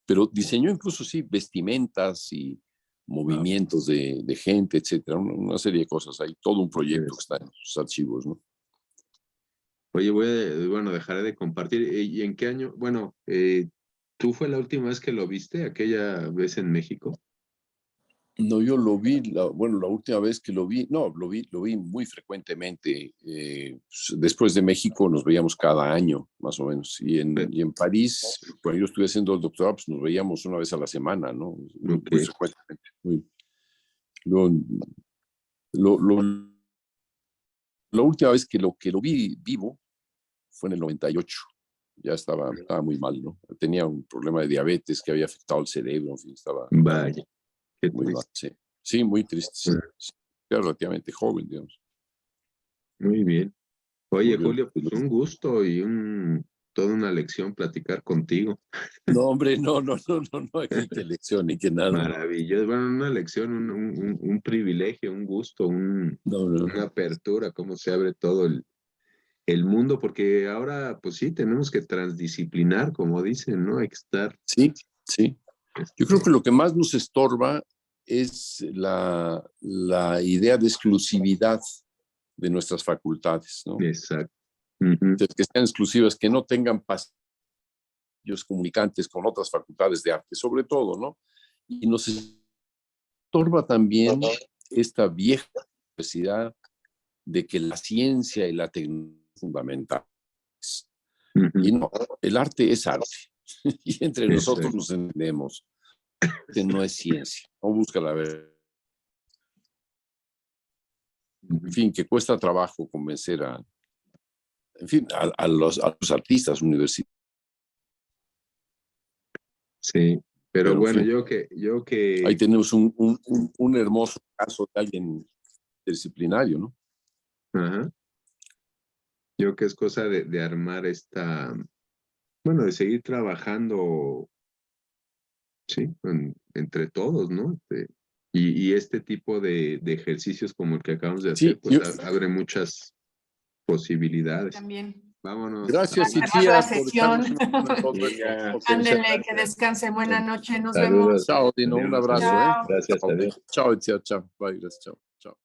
Pero diseñó incluso, sí, vestimentas y movimientos de gente, etcétera, una serie de cosas. Hay todo un proyecto que está en sus archivos, ¿no? Oye, dejaré de compartir. ¿Y en qué año? Bueno, ¿tú fue la última vez que lo viste? ¿Aquella vez en México? No, yo lo vi, la última vez que lo vi, no, lo vi muy frecuentemente. Después de México nos veíamos cada año, más o menos. Y en París, cuando yo estuve haciendo el doctorado, pues nos veíamos una vez a la semana, ¿no? Muy frecuentemente. La última vez que lo vi vivo fue en el 98. Ya estaba muy mal, ¿no? Tenía un problema de diabetes que había afectado el cerebro, en fin, estaba Vaya, qué muy mal, sí. Sí, muy triste, sí. Era relativamente joven, digamos. Muy bien. Oye, Murió. Julio, pues un gusto y toda una lección platicar contigo. No, hombre, no, qué lección ni qué nada. Maravilloso. Bueno, una lección, un privilegio, un gusto, una apertura, cómo se abre todo el mundo, porque ahora, pues sí, tenemos que transdisciplinar, como dicen, ¿no? Hay que estar. Sí. Yo creo que lo que más nos estorba es la idea de exclusividad de nuestras facultades, ¿no? Exacto. Que sean exclusivas, que no tengan ellos comunicantes con otras facultades de arte, sobre todo, ¿no? Y nos estorba también esta vieja necesidad de que la ciencia y la tecnología son fundamentales. Y no, el arte es arte. Y entre nosotros nos entendemos. Este no es ciencia, no busca la verdad. En fin, que cuesta trabajo convencer a los artistas universitarios. Sí, pero bueno, en fin, yo que... ahí tenemos un hermoso caso de alguien disciplinario, ¿no? Ajá. Yo que es cosa de armar esta, bueno, de seguir trabajando, sí, entre todos, ¿no? Y este tipo de ejercicios como el que acabamos de hacer, Sí, pues abre muchas posibilidades. También. Vámonos. gracias, Cerrar la Itias, por echarnos sesión. una mano. Venga. Ok. Ándele, que descanse. Buena noche. Nos Saludos. vemos. Chao, Dino, un Adiós, abrazo, adiós. ¿eh? Chao. Gracias, Ok. adiós. Chao, Itias, chao. Bye, gracias, chao. Chao.